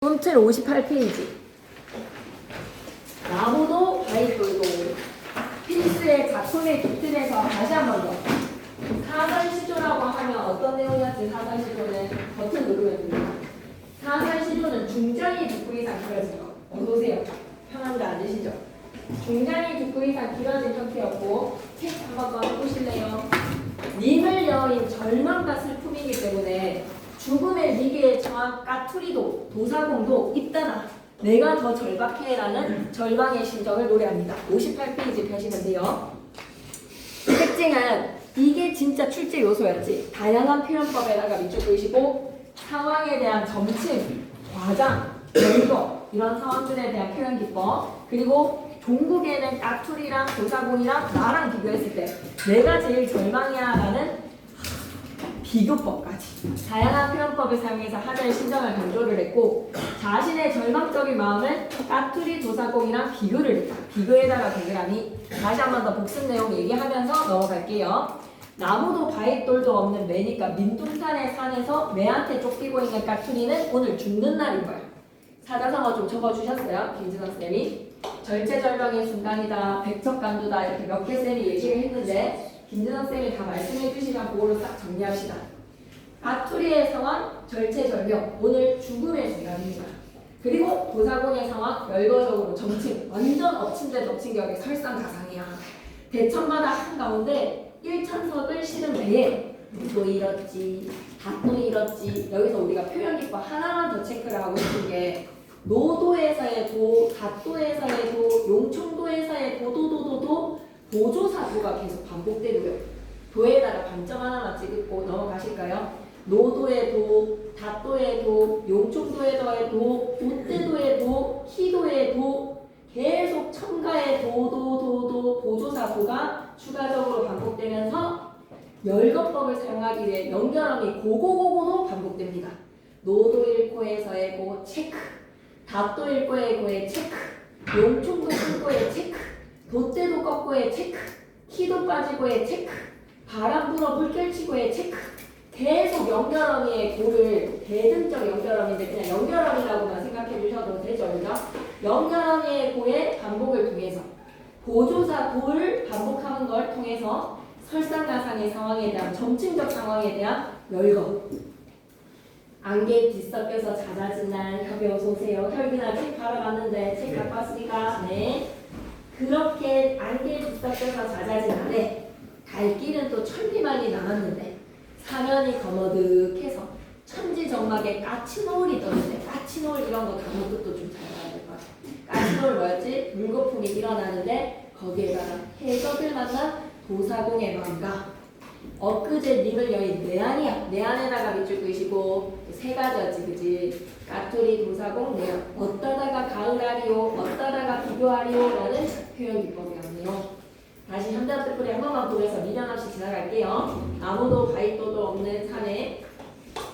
문틀 58페이지. 나무도 바위돌도 필수의 작품의 깃들에서 다시 한 번 더. 사설시조라고 하면 어떤 내용이었지? 사설시조는 버튼 누르면 됩니다. 사설시조는 중장이 두 구 이상 길어진 거. 어서오세요. 편한데 앉으시죠. 중장이 두 구 이상 길어진 형태였고 책 한번 더 해보실래요? 님을 여인 절망과 슬픔이기 때문에 죽음의 위기에 처한 까투리도 도사공도 있다나 내가 더 절박해라는 절망의 심정을 노래합니다. 58페이지 펴시는데요. 특징은 이게 진짜 출제 요소였지. 다양한 표현법에다가 밑줄 그으시고 상황에 대한 점침, 과장, 열거 이런 상황들에 대한 표현 기법, 그리고 종국에는 까투리랑 도사공이랑 나랑 비교했을 때 내가 제일 절망이야 라는 비교법까지 다양한 표현법을 사용해서 하자의 심정을 강조를 했고 자신의 절망적인 마음을 까투리 도사공이랑 비교를 했다. 비교에다가 동그라미. 다시 한 번 더 복습 내용 얘기하면서 넘어갈게요. 나무도 바위돌도 없는 매니까 민둥산의 산에서 매한테 쫓기고 있는 까투리는 오늘 죽는 날인 거야. 사자성어 좀 적어주셨어요. 김진원 쌤이. 절체절명의 순간이다. 백척간두다. 이렇게 몇 개 쌤이 얘기를 했는데 김진원 쌤이 다 말씀해 주시면 그걸로 싹 정리합시다. 까투리의 상황, 절체절명, 오늘 죽음의 순간입니다. 그리고 도사공의 상황, 열거적으로 정칭, 완전 엎친데 덮친 격의 설상가상이야. 대천마다 한가운데 1천석을 실은 외에 또 잃었지, 닷도 잃었지. 여기서 우리가 표현기법 하나만 더 체크를 하고 싶은 게 노도에서의 도, 닷도에서의 도, 용충도에서의 도도도도도 보조사도가 계속 반복되고요. 도에다가 반점 하나만 찍고 넘어가실까요? 노도의 도, 닷도의 도, 용충도의 도, 도대도의 도, 희도의 도 계속 첨가의 도도도도 보조사도가 추가적으로 반복되면서 열거법을 사용하기 위해 연결음이 고고고고도 반복됩니다. 노도 일코에서의 고 체크, 닷도 일코의 고의 체크, 용충도 일코의 체크, 돛대도 꺾고의 체크, 키도 빠지고의 체크, 바람 불어 물결치고의 체크. 계속 연결어미의 고를 대등적 연결어미인데 그냥 연결어미라고만 생각해 주셔도 되죠, 그죠? 연결어미의 고의 반복을 통해서 보조사 도를 반복하는 걸 통해서 설상가상의 상황에 대한 점층적 상황에 대한 열거. 안개 뒤섞여서 잦아진 날 협이 어서 오세요. 혈기나 책 바라봤는데 책 갖고 왔으니까 네. 그렇게 안개 뒤섞여서 잦아진 날에 갈 길은 또 천리만이 남았는데 사면이 거머득해서 천지정막에 까치노을이 떴는데 까치노을 이런 거 단어 뜻도 좀 잘 알아야 될 것 같아요. 까치노을 뭐였지? 물거품이 일어나는데 거기에다가 해적을 만나 도사공의 마음과 엊그제 님을 여인 내안이야. 내안에다가 밑줄 그으시고 세 가지였지 그지? 까투리 도사공 내안. 어떠다가 가을하리요 어떠다가 비교하리요 라는 표현 기법이었네요. 다시 현대어 뜻풀이 한 번만 보면서 미련 없이 지나갈게요. 아무도 바위도도 없는 산에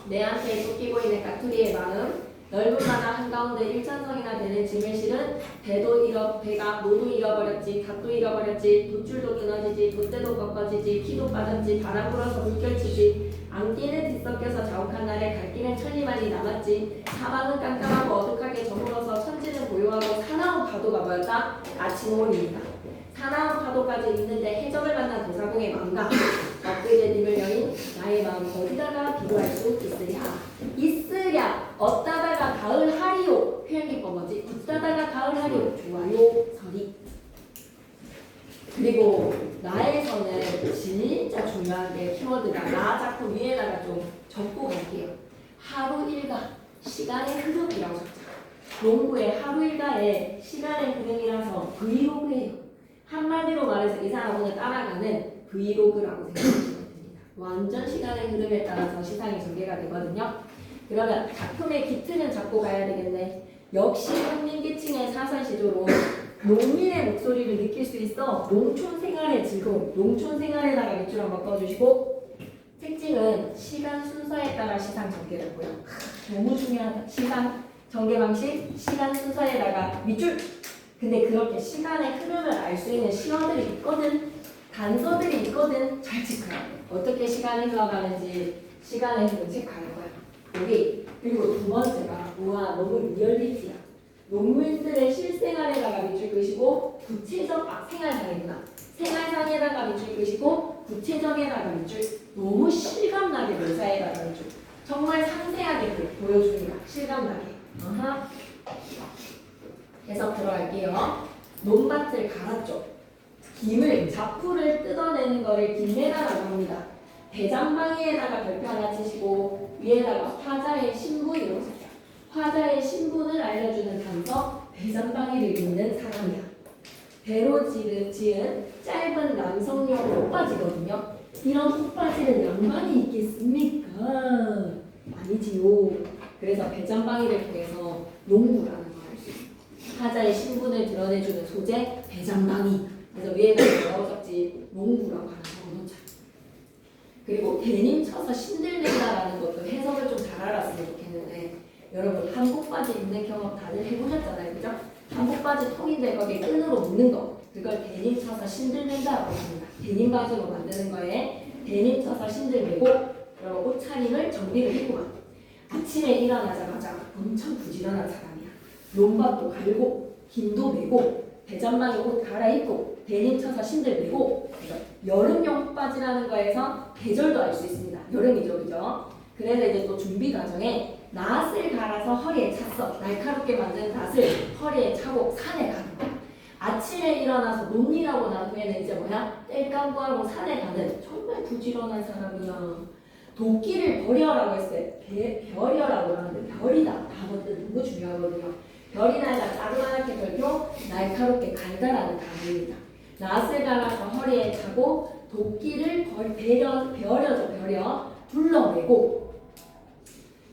내한테 쫓기고 있는 까투리의 마음. 넓은 바다 한가운데 일천성이나 되는 짐을 실은 배가 모두 잃어버렸지, 닷도 잃어버렸지, 돛줄도 끊어지지, 돛대도 꺾어지지, 키도 빠졌지, 바람 불어서 물결치지. 안개는 뒤섞여서 자욱한 날에 갈 길은 천리만이 남았지. 사방은 깜깜하고 어둑하게 저물어서 천지는 고요하고 사나운 파도가 뭐였다? 아침오울입니다. 사나운 파도까지 있는데 해적을 만난 도사공의 마음과 엊그제 님을 여인 나의 마음 어디다가 비교할 수 있으랴. 어따다가 가을 하리요. 표현기법 뭐지? 웃다다가 가을 하리요. 좋아요. 서리. 그리고 나에서는 진짜 중요한 게 키워드가 나 작품 위에다가 좀 적고 갈게요. 하루 일과 시간의 흐름이라고 적자. 농구의 하루 일과의 시간의 흐름이라서 브이로그예요. 한마디로 말해서 이 사람은 따라가는 브이로그라고 생각하시면 됩니다. 완전 시간의 흐름에 따라서 시상이 전개가 되거든요. 그러면 작품의 기틀은 잡고 가야 되겠네. 역시 한민기층의 사설시조로 농민의 목소리를 느낄 수 있어 농촌생활의 즐거움, 농촌생활에다가 밑줄 한번 꺼주시고 특징은 시간 순서에 따라 시상 전개라고요. 너무 중요하다. 시상 전개 방식, 시간 순서에다가 밑줄. 근데 그렇게 시간의 흐름을 알 수 있는 시어들이 있거든. 단서들이 있거든. 잘 체크해야 돼. 어떻게 시간이 흘러가는지 시간의 흐름 체크할 거야. 여기. 그리고 두 번째가 우와, 너무 리얼리티야. 논문들의 실생활에다가 밑줄 그시고 구체적 생활상이구나. 생활상에다가 밑줄 그시고 구체적에다가 밑줄. 너무 실감나게 묘사에다가 밑줄. 정말 상세하게 보여줍니다. 실감나게. 어허. 해석 들어갈게요. 논밭을 갈았죠. 김을 자풀을 뜯어내는 거를 김내다라고 합니다. 대장방위에다가 별표 하나 치시고 위에다가 화자의 신부 이렇게 써요. 화자의 신분을 알려주는 단서 대장방위를 읽는 사람이야. 배로 지은 짧은 남성용 꽃바지거든요. 이런 꽃바지는 양반이 있겠습니까? 아니지요. 그래서 배장방위를 통해서 농구라는 걸 알 수 있어요. 화자의 신분을 드러내주는 소재 배장방위. 그래서 위에다 뭐라고 적지? 농구라고 하는 거노자. 그리고 대님 쳐서 신들낸다라는 것도 해석을 좀 잘 알았으면 좋겠는데 여러분 한복 바지 입는 경험 다들 해보셨잖아요, 그죠? 한복 바지 통인데 거기에 끈으로 묶는 거 그걸 대님 쳐서 신들낸다라고 합니다. 대님 바지로 만드는 거에 대님 쳐서 신들매고 그리고 옷차림을 정비를 했구만. 아침에 일어나자마자 엄청 부지런한 사람이야. 논밭도 갈고 김도 메고 대장방에 옷 갈아입고 대님 쳐서 신들 메고 여름용 바지라는 거에서 계절도 알 수 있습니다. 여름이죠, 그죠? 그래서 이제 또 준비 과정에 낫을 갈아서 허리에 찼어. 날카롭게 만든 낫을 허리에 차고 산에 가는 거야. 아침에 일어나서 논일하고 난 후에는 이제 뭐야? 땔감고 하고 산에 가는 정말 부지런한 사람이야. 도끼를 버려라고 했어요. 별이라고 하는데 별이다. 단어들 너무 중요하거든요. 별이나 자그마하게 별표 날카롭게 갈다라는 단어입니다. 낫을 갈아서 허리에 차고 도끼를 버려 둘러매고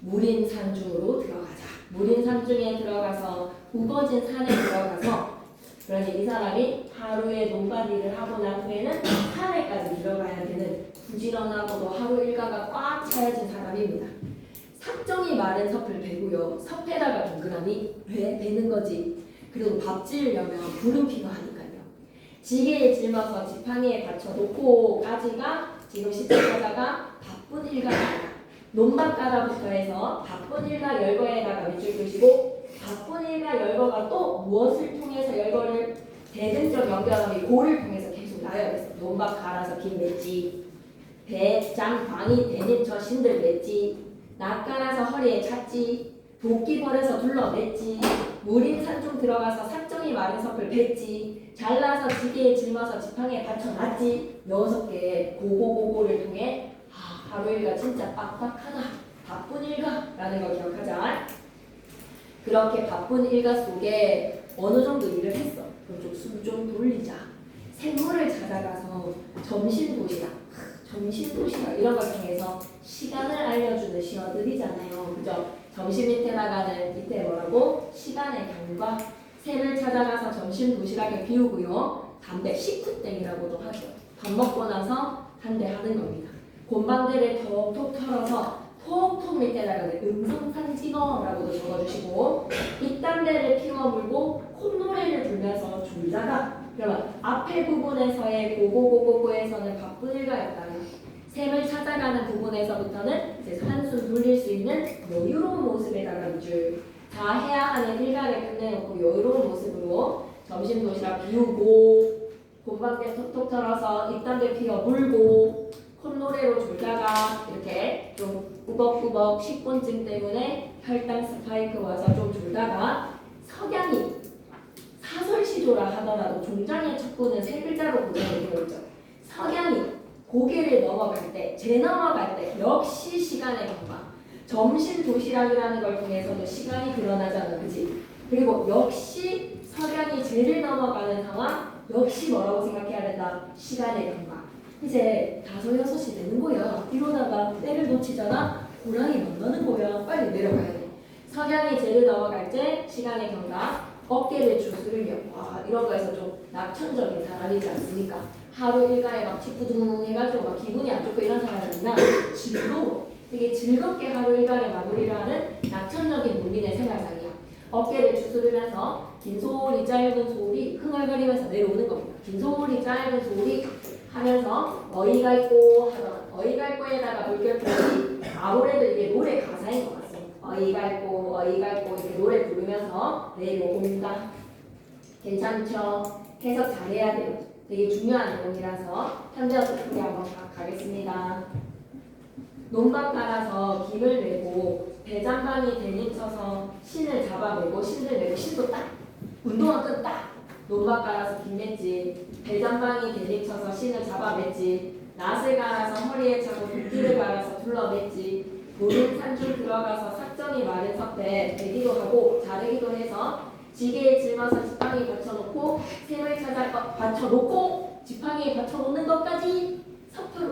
무린 산중으로 들어가자. 무린 산중에 들어가서 우거진 산에 들어가서 그러니 이 사람이 하루에 논밭 일을 하고 난 후에는 산에까지 들어가야 되는 부지런하고도 하루 일과가 꽉 차여진 사람입니다. 삭정이 마른 섭을 베고요. 섭에다가 동그라미 베는 거지. 그리고 밥 지으려면 불은 필요하니까요. 지게에 짊어서 지팡이에 받쳐놓고 까지가 지금 시작하다가 바쁜 일과입니다. 논밭 가다부터 해서 바쁜 일과 열거에다가 밑줄 그시고 바쁜 일과 열거가 또 무엇을 통해서 열거를 대등적 연결함이 고를 통해서 계속 나열했어. 논밭 갈아서 김 맺지, 배장 방이 대님처 신들 맺지, 낫 갈아서 허리에 찼지, 도끼 버려서 둘러냈지, 무린 산중 들어가서 삭정이 마른 섭을 뱉지, 잘라서 지게에 짊어서 지팡이에 받쳐놨지. 6개 고고고고를 통해 하루 일과 진짜 빡빡하다. 바쁜 일과라는 걸 기억하자. 그렇게 바쁜 일과 속에 어느 정도 일을 했어. 그럼 좀 숨 좀 돌리자. 샘물을 찾아가서 점심도시락 이런 걸 통해서 시간을 알려주는 시어들이잖아요. 그죠? 점심 밑에 뭐라고? 시간의 경과. 샘을 찾아가서 점심도시락을 비우고요. 담배 식후땡이라고도 하죠. 밥 먹고 나서 담배 하는 겁니다. 곤방대를 톡톡 털어서 톡톡 밑에다가 음성산지어라고도 적어주시고 입담대를 피워 물고 콧노래를 불면서 졸다가 그러면 앞에 부분에서의 고고고고고에서는 바쁜 일과였다면 샘을 찾아가는 부분에서부터는 이제 한숨 돌릴 수 있는 여유로운 모습에다가 밑줄. 다 해야 하는 일과를 끝내놓고 여유로운 모습으로 점심 도시락 비우고 곤방대 톡톡 털어서 입담대 피워 물고 콧노래로 졸다가 이렇게 좀 꾸벅꾸벅 식곤증 때문에 혈당 스파이크 와서 좀 졸다가 석양이 사설시조라 하더라도 종장의 척구는 3글자로 구성이 되어 있죠. 석양이 고개를 넘어갈 때, 넘어갈 때 역시 시간의 경과. 점심 도시락이라는 걸 통해서도 시간이 드러나잖아, 그지? 그리고 역시 석양이 쟤를 넘어가는 상황, 역시 뭐라고 생각해야 된다? 시간의 경과. 이제 5, 6시 되는 거야. 이러다가 때를 놓치잖아? 고랑이 만나는 거야. 빨리 내려가야 돼. 석양이 쟤를 넘어갈 때 시간의 경과, 어깨를 주스르며 이런 거에서 좀 낙천적인 사람이지 않습니까? 하루 일과에 막 찌뿌둥 해가지고 막 기분이 안 좋고 이런 사람이 아니라 즐거워. 되게 즐겁게 하루 일과를 마무리를 하는 낙천적인 문민의 생활상이야. 어깨를 주스르면서 긴 소리 짧은 소리 흥얼거리면서 내려오는 겁니다. 긴 소리 짧은 소리 하면서 어이가 있고 하던 어이가 있고에다가 물결표시 아무래도 이게 노래 가사인 것 같습니다. 어이갈고 어이갈고 이렇게 노래 부르면서 내려온다. 괜찮죠? 해석 잘해야 돼요. 되게 중요한 내용이라서 현재부터 우리 한번 가겠습니다. 논밭 깔아서 김을 내고 배잔방이 대립쳐서 신을 잡아내고 신을 내고 신도 딱 운동화 끈 딱 논밭 깔아서 김 냈지 배잔방이 대립쳐서 신을 잡아냈지 낫을 갈아서 허리에 차고 도끼를 갈아서 둘러냈지 모든 산줄 들어가서 삭정이 마른 석대 베기도 하고 자르기도 해서 지게에 짊어서 지팡이 받쳐놓고 샘을 찾아 받쳐놓고 지팡이에 받쳐놓는 것까지 섣불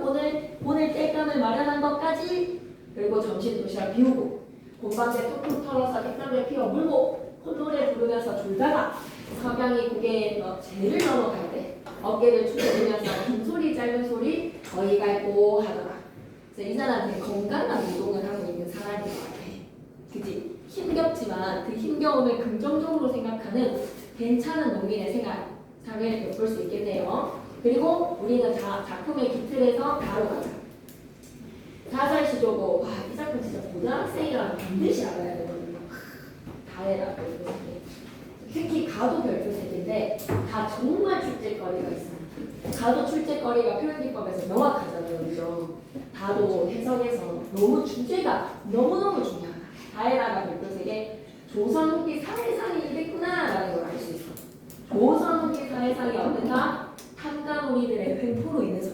오늘 땔감을 마련한 것까지 그리고 점심 도시락 비우고 곤방에 톡톡 털어서 땔감을 피워 물고 콧노래 부르면서 졸다가 석양이 고개에 재를 넘어갈 때 어깨를 축여주면서 긴 소리 짧은 소리 어이갈고 하더라. 그래서 이 사람은 건강한 운동을 하고 있는 사람인 것 같아. 그치? 힘겹지만 그 힘겨움을 긍정적으로 생각하는 괜찮은 농민의 삶을 엿볼 수 있겠네요. 그리고 우리는 작품의 기틀에서 바로 가자. 사살시조고 이 작품 진짜 고등학생이라면 반드시 알아야 되거든요. 다해라 별표색. 특히 가도 별표색인데 다 정말 출제거리가 있어요. 가도 출제거리가 표현기법에서 명확하잖아요. 그죠? 다도 해석에서 너무 주제가 너무너무 중요하다. 다해라가 별표색에 조선 후기 사회상이 이랬구나 라는 걸 알 수 있어. 조선 후기 사회상이 어떤가? 탐관오리들의 횡포로 인해서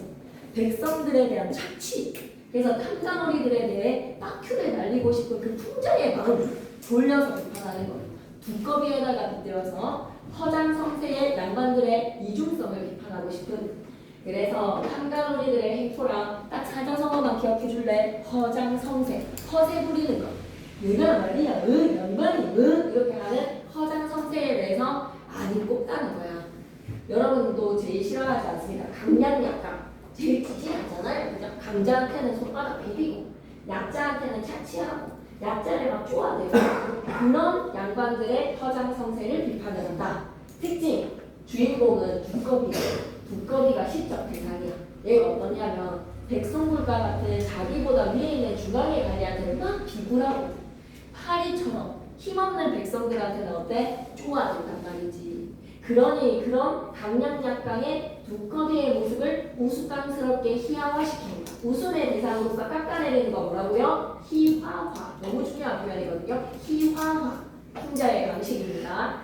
백성들에 대한 착취 그래서 탐관오리들에 대해 따큐를 날리고 싶은 그 풍자의 마음을 돌려서 비판하는 거예요. 두꺼비에다가 빗대어서 허장성세의 양반들의 이중성을 비판하고 싶은 그래서 탐관오리들의 횡포랑 딱 사자성어만 기억해줄래? 허장성세 허세 부리는 거 얘가 말이야 양반이 이렇게 하는 허장성세에 대해서 많이 꼽다는 거야. 여러분도 제일 싫어하지 않습니까? 강약약강 제일 찌질하잖아요. 그죠? 강자한테는 손바닥 비비고 약자한테는 차치하고 약자를 막 쪼아대고 그런 양반들의 허장성세를 비판을 한다. 특징 주인공은 두꺼비가 시적 대상이야. 얘가 어떠냐면 백성불가 같은 자기보다 위에 있는 중앙의 관리한테는 막 비굴하고 파리처럼 힘없는 백성들한테는 어때? 쪼아준단 말이지. 그러니 그런 강약약강의 두꺼비의 모습을 우스꽝스럽게 희화화시킵니다. 웃음의 대상으로서 깎아내리는 거 뭐라고요? 희화화. 너무 중요한 표현이거든요. 희화화. 풍자의 방식입니다.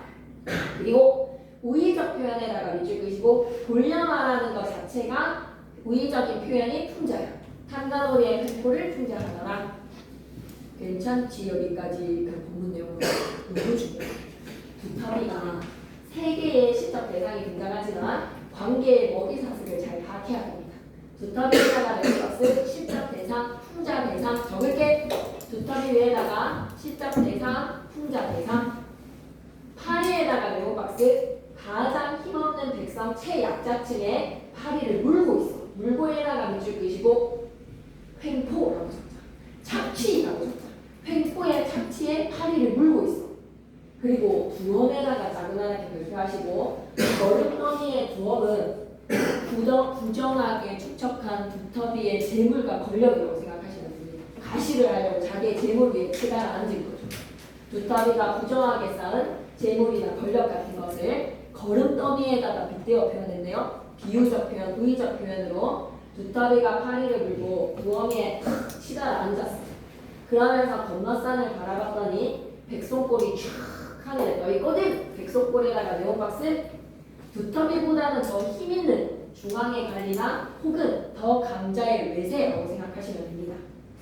그리고 우의적 표현에다가 밑줄 그시고 돌려 말하는 것 자체가 우의적인 표현이 풍자야. 탐관오리의 횡포를 풍자하더라. 괜찮지? 여기까지 그 본문 내용은 너무 중요해. 두터비가 세 개의 시적 대상이 등장하지만 관계의 먹이사슬을 잘 파악해야 합니다. 두터비에다가 네임박스 시적 대상, 풍자 대상 적을게. 두터비 위에다가 시적 대상, 풍자 대상. 파리에다가 네임박스 가장 힘없는 백성 최약자층의 파리를 물고 있어. 물고에다가 밑줄 그시고 횡포라고 적자. 착취라고 적자. 횡포의 착취에 파리를 물고 있어. 그리고 두엄에다가 자그마하게 별표하시고 거름더미의 두엄은 부정하게 축척한 두터비의 재물과 권력이라고 생각하시면 됩니다. 가시를 하려고 자기의 재물 위에 치달아 앉은 거죠. 두터비가 부정하게 쌓은 재물이나 권력 같은 것을 거름더미에다가 빗대어 표현했네요. 비유적 표현, 우의적 표현으로 두터비가 파리를 물고 두엄에 치달아 앉았어. 그러면서 건너산을 바라봤더니 백송골이 촥 하늘에 떠 있거든. 백송골에다가 네온박스 두터비보다는 더 힘있는 중앙의 관리나 혹은 더 강자의 외세라고 생각하시면 됩니다.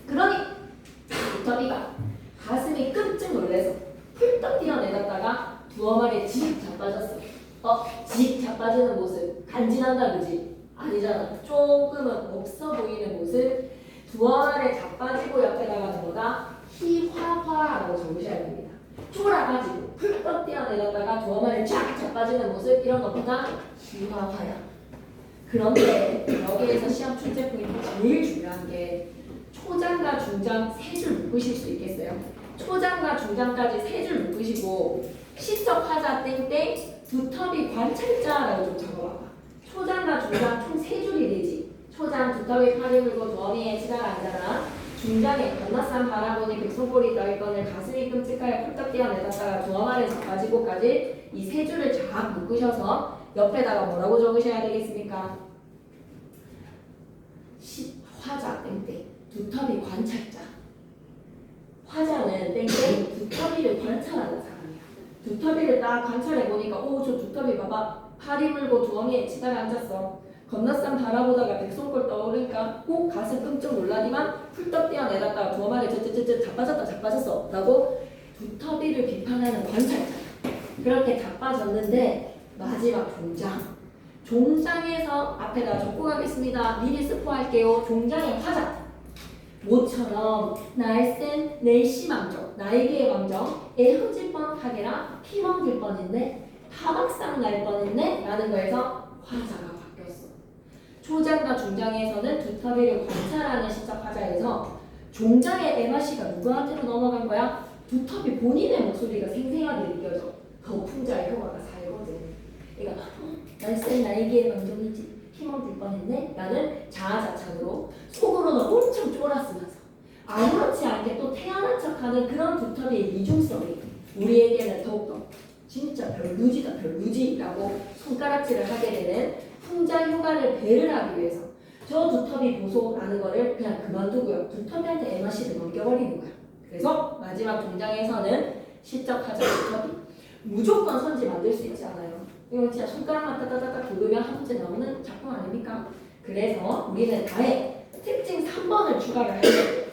그러니 두터비가 가슴이 끔찍 놀래서 훌떡 뛰어내렸다가 두엄 아래 직 자빠졌어. 직 자빠지는 모습 간지난다 그지? 아니잖아. 조금은 없어 보이는 모습 두엄 아래 자빠지고 옆에 나가는 거다. 희화화라고 적으셔야 됩니다. 쫄아가지고 훌떡 뛰어내렸다가 두엄 아래 쫙 자빠지는 모습 이런 것보다 희화화야. 그런데 여기에서 시험 출제 포인트 제일 중요한 게 초장과 중장 세 줄 묶으실 수 있겠어요? 초장과 중장까지 세 줄 묶으시고 시적 화자 땡땡 두터비 관찰자라고 좀 적어봐봐. 초장과 중장 총 세 줄이 되지. 초장 두터비 파리 물고 두엄이에 치다가 앉아라. 중장에 건너쌈 바라보니 백송골이 떠있거늘 가슴이 끔찍하여 펄떡 뛰어내렸다가 두 어마를 잡아지고까지 이 세 줄을 쫙 묶으셔서 옆에다가 뭐라고 적으셔야 되겠습니까? 화자 땡땡 두터비 관찰자. 화자는 땡땡 두터비를 관찰하는 사람이야. 두터비를 딱 관찰해보니까 오 저 두터비 봐봐 팔이 물고 두어미에 치다가 앉았어. 건너쌈 바라보다가 백송골 떠오르니까 꼭 가슴 끔찍 놀라지만 훌떡 뛰어내렸다가 두어마를 자빠졌어 라고 두터비를 비판하는 관찰자. 그렇게 자빠졌는데 마지막 종장에서 앞에다 적고 가겠습니다. 미리 스포할게요. 종장의 화자. 모처럼 날쌘 내심함정 나에게의 감정 애흐질 뻔하게라 피멍들 뻔했네 타박상 날 뻔했네 라는 거에서 화자가 바뀌었어. 초장과 중장에서는 두터비를 관찰하는 시적 화자에서 종장의 에바시가 누구한테로 넘어간 거야? 두터비 본인의 목소리가 생생하게 느껴져. 더 풍자의 효과가 살거든. 그러니까 날쌘 나에게의 감정이지 피멍들 뻔했네 라는 자아자찬으로 속으로는 엄청 쫄았으면서 아무렇지 않게 또 태어난 척하는 그런 두터비의 이중성이 우리에게는 더욱더 진짜 별루지라고 손가락질을 하게 되는 풍자 효과를 배를 하기 위해서 저 두터비 보소라는 거를 그냥 그만두고요. 두터비한테 MRC를 넘겨버리는 거야. 그래서 마지막 종장에서는 시적 화자 두터비 무조건 선지 만들 수 있지 않아요. 이거 진짜 손가락만 따다다닥 돌리면 한 문제 나오는 작품 아닙니까? 그래서 우리는 다의 특징 3번을 추가를 할 거예요.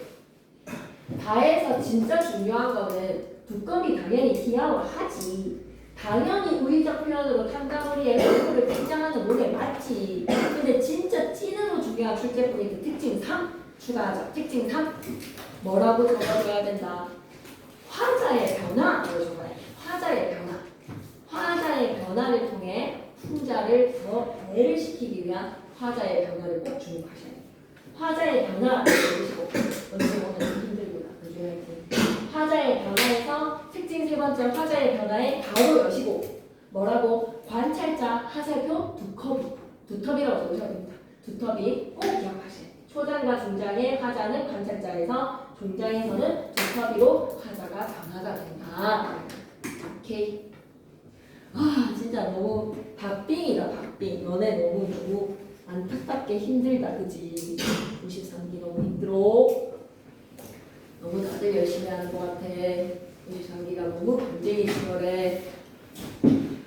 다에서 진짜 중요한 거는 두꺼비 당연히 귀여워하지. 당연히 우리적 표현으로 탕자우리의 얼굴을 등장하는 노래 맞지. 근데 진짜 찐으로 중요한 출제 포인트 특징 3 추가하자. 특징 3 뭐라고 적어줘야 된다. 화자의 변화를 적어야 돼. 화자의 변화. 화자의 변화를 통해 풍자를 더 배를 시키기 위한 화자의 변화를 꼭 주목하셔야 돼요. 화자의 변화를 보시고 오늘 힘들구나. 화자의 변화에서 특징 세 번째 화자의 변화에 가로 여시고 뭐라고? 관찰자 하살표 두터비라고 적으셔야 됩니다. 두터비 꼭 기억하셔야 돼요. 초장과 중장의 화자는 관찰자에서 종장에서는 두터비로 화자가 변화가 된다. 오케이. 아 진짜 너무 박빙이다 박빙. 너네 너무 안타깝게 힘들다 그지? 93기 너무 힘들어. 너무 다들 열심히 하는 것 같아. 93기가 너무 경쟁이 치열해.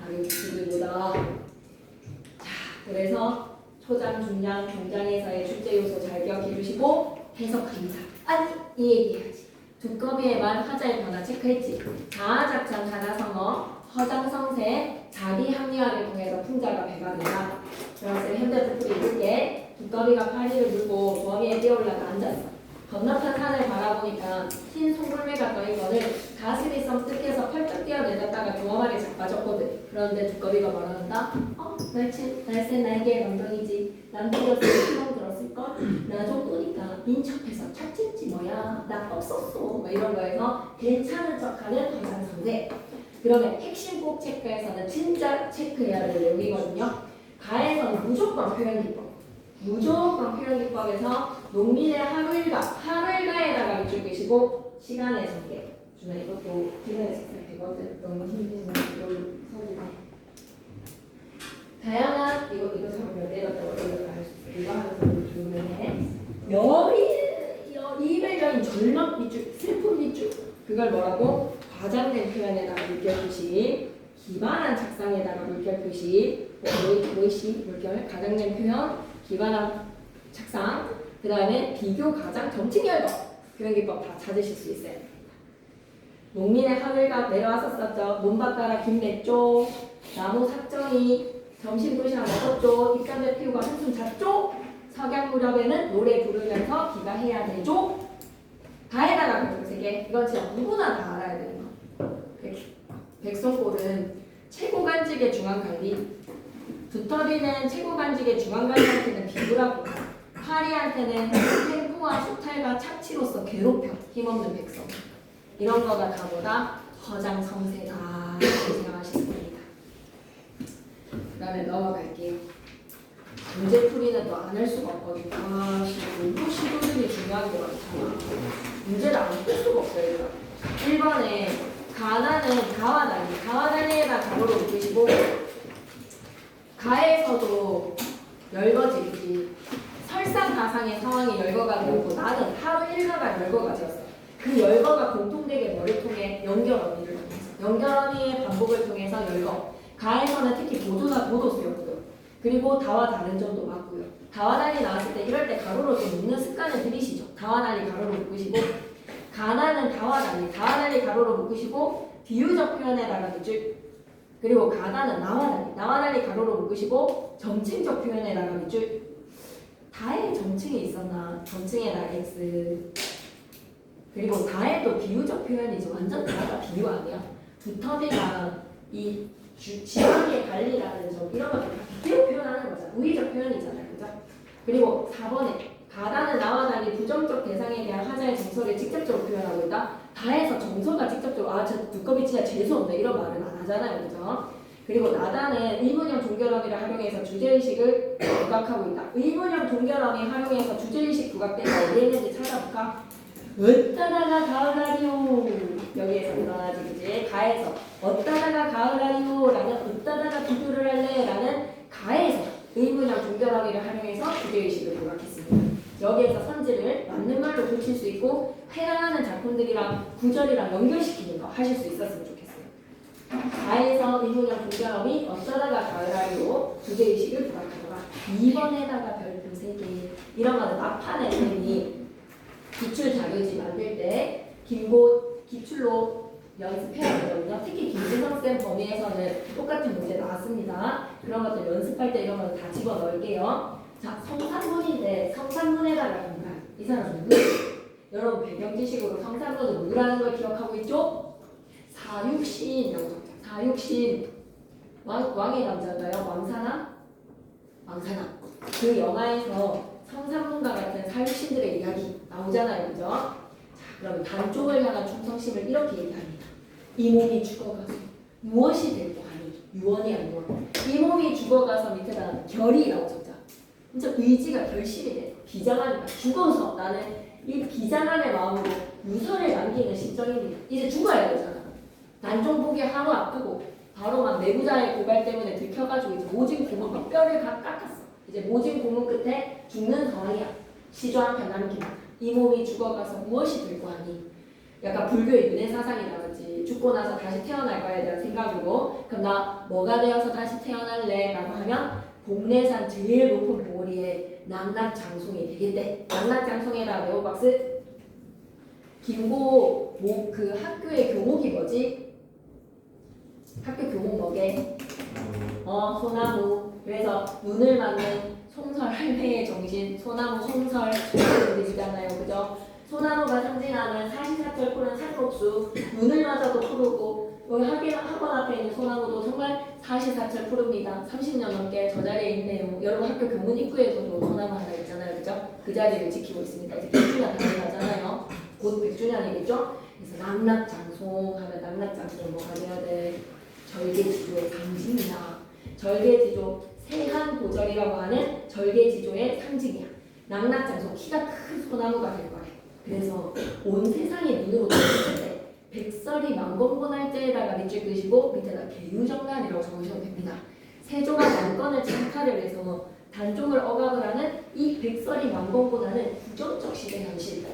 다른 기술들보다. 자 그래서 초장, 중장, 종장에서의 출제 요소 잘 기억해 주시고 해석합니다. 아니 이 얘기해야지. 두꺼비에만 화자의 변화 체크했지. 자아작전, 자가성어, 허장성세, 자기 합리화를 통해서 풍자가 배가된다. 그래서 현대부풀이 읽을게. 두꺼비가 파리를 물고 두어미에 뛰어올라가 앉았어. 건너편 산을 바라보니까 흰 송골매가 떠인 거를 가슴이 썸뜩해서 펄쩍 뛰어내렸다가 두어마리 자빠졌거든. 그런데 두꺼비가 말한다. 날쌘 나에게의 감정이지. 남들이었으면 시동 들었을걸? 나 정도니까 인척해서 착짓지 뭐야. 나 없었어. 막 이런 거에서 괜찮은 척하는 허장성세. 그러면 핵심 꼭 체크에서는 진짜 체크해야 될 내용이거든요. 가에서는 무조건 표현기법. 무조건 표현기법에서 농민의 하루일가에다가 밑줄 그시고 시간의 전개. 준아 이것도 기간의 색깔 되거든. 너무 힘들면 이걸 서울에. 다양한 이거 잡으면 내렸다 올렸다 할 수 있어. 이거 하면서 주면 해. 이별적인 절망 밑줄, 슬픈 밑줄. 그걸 뭐라고? 과장된 표현에다가 물결 기반한 작상에다가 물결 표시, 모이시 물결, 가장된 표현, 기반한 작상, 그 다음에 비교, 가장, 점칭, 결과 표현기법 다 찾으실 수 있어요. 농민의 하늘가 내려왔었죠. 문바가라 김냈죠. 나무 삭정이 점심 도시락 먹었죠. 입담배 피우고 한숨 잤죠. 석양 무렵에는 노래 부르면서 기가 해야 되죠. 다에다가 그렇게 세 개. 이건 진짜 누구나 다 알아야 되는 거. 백성골은 최고간직의 중앙관리, 두터비는 최고간직의 중앙관리한테는 비굴하고 파리한테는 탱포와 수탈과 착취로서 괴롭혀 힘없는 백성. 이런 거가 다 뭐다? 허장성세다 이렇게 생각하시면 됩니다. 그 다음에 넘어갈게요. 문제 풀이는 또 안 할 수가 없거든요. 공부 시도들이 중요한 게 많잖아. 가와 달리에다 가로로 묶으시고 가에서도 열거지지. 설상가상의 상황이 열거가 되었고 나는 하루 일과가 열거가 되었어. 그 열거가 공통되게 뭐를 통해 연결어미를 통해서 연결어미의 반복을 통해서 열거. 가에서는 특히 보도 쓰였고요. 그리고 다와 다른 점도 맞고요. 다와 달리 나왔을 때 이럴 때 가로로 좀 묶는 습관을 들이시죠. 다와 달리 가로로 묶으시고 가나는 다와 달리 가로로 묶으시고 비유적 표현에다가 밑줄. 그리고 가다는 나와 달리 가로로 묶으시고 점칭적 표현에다가 밑줄. 다에 점칭이 있었나? 점칭에다가 x. 그리고 다에도 비유적 표현이지 완전 다가 비유 아니야. 두터비가 이 지방의 관리라는 점 이런 것들 다 비교 표현하는 거잖아. 우의적 표현이잖아요. 그죠? 그리고 4번에 가다는 나와 달리 부정적 대상에 대한 하자의 정서를 직접적으로 표현하고 있다. 다에서 정서가 직접적으로 저 두꺼비 진짜 재수없네 이런 말은 안 하잖아요. 그죠? 그리고 나다는 의문형 동결어미를 활용해서 주제의식을 부각하고 있다. 의문형 동결어미 활용해서 주제의식 부각된 거 어디에 있는지 찾아볼까? 어따다가 가을라리오 여기에서 일어나지 그지? 가에서 어따다가 가을라리오라는 어따다가 비교를 할래 라는 가에서 의문형 동결어미를 활용해서 주제의식을 부각했습니다. 여기에서 선지를 맞는 말로 붙일 수 있고 해당하는 작품들이랑 구절이랑 연결시키는 거 하실 수 있었으면 좋겠어요. 가에서 의문형 동결어미 어쩌다가 가을라리오 주제의식을 부각하더라. 2번에다가 별표 3개 이런 거는 막판에 쌤이 기출 자료지 만들 때 기출로 연습해야 되거든요. 특히 김진성쌤 범위에서는 똑같은 문제 나왔습니다. 그런 것들 연습할 때 이런 거는 다 집어넣을게요. 자, 성산문인데 성산문에다가 뭔가 이 사람 누구? 여러분 배경 지식으로 성산문은 누구라는 걸 기억하고 있죠? 사육신이라고 적자. 사육신 왕의 남자가요. 왕사나. 그 영화에서 성산문과 같은 사육신들의 이야기 나오잖아요. 그죠? 자, 그러면 단쪽을 향한 충성심을 이렇게 얘기합니다. 이 몸이 죽어가서 무엇이 될 거 아니? 유언이 아니고 이 몸이 죽어가서 밑에다 결이라고 적자. 진짜 의지가 결실이 돼. 비장하니까 죽어서 나는 이 비장함의 마음으로 유서를 남기는 심정입니다. 이제 죽어야 되잖아. 난종복이 하루 앞두고 바로 막 내부자의 고발 때문에 들켜가지고 이제 모진 고문 막 뼈를 다 깎았어. 이제 모진 고문 끝에 죽는 상황이야. 시조 한편 남긴다. 이 몸이 죽어가서 무엇이 될 거 아니? 약간 불교의 윤회 사상이라든지 죽고 나서 다시 태어날 거에 대한 생각으로 그럼 나 뭐가 되어서 다시 태어날래? 라고 하면 복례산 제일 높은 보리에 낙락장송이 되겠대. 낙락장송에다 네오박스 김고 그 학교의 교목이 뭐지? 학교 교목 뭐게? 소나무. 그래서 눈을 맞는 송설 할매의 정신, 소나무 송설 그리잖아요. 그죠? 소나무가 상징하는 사시사철 푸른 산록수, 눈을 맞아도 푸르고 여기 학원 앞에 있는 소나무도 정말 사시사철 푸릅니다. 30년 넘게 저 자리에 있네요. 여러분 학교 교문 입구에서도 소나무 하나 있잖아요. 그죠? 그 자리를 지키고 있습니다. 이제 100주년 다녀가잖아요. 곧 100주년이겠죠? 그래서 낙락장송 하면 낙락장송 뭐가 돼야 돼? 절개지조의 상징이야. 절개지조 세한고절이라고 하는 절개지조의 상징이야. 낙락장송 키가 큰 소나무가 될 거야. 그래서 온 세상의 눈으로 봤을 때 백설이 만공고날제에다가 밑줄 끄시고 밑에다 계유정난이라고 적으셔도 됩니다. 세조가 난건을 창탈을 해서 단종을 억압을 하는 이 백설이 만공고난은 부정적 시대 현실.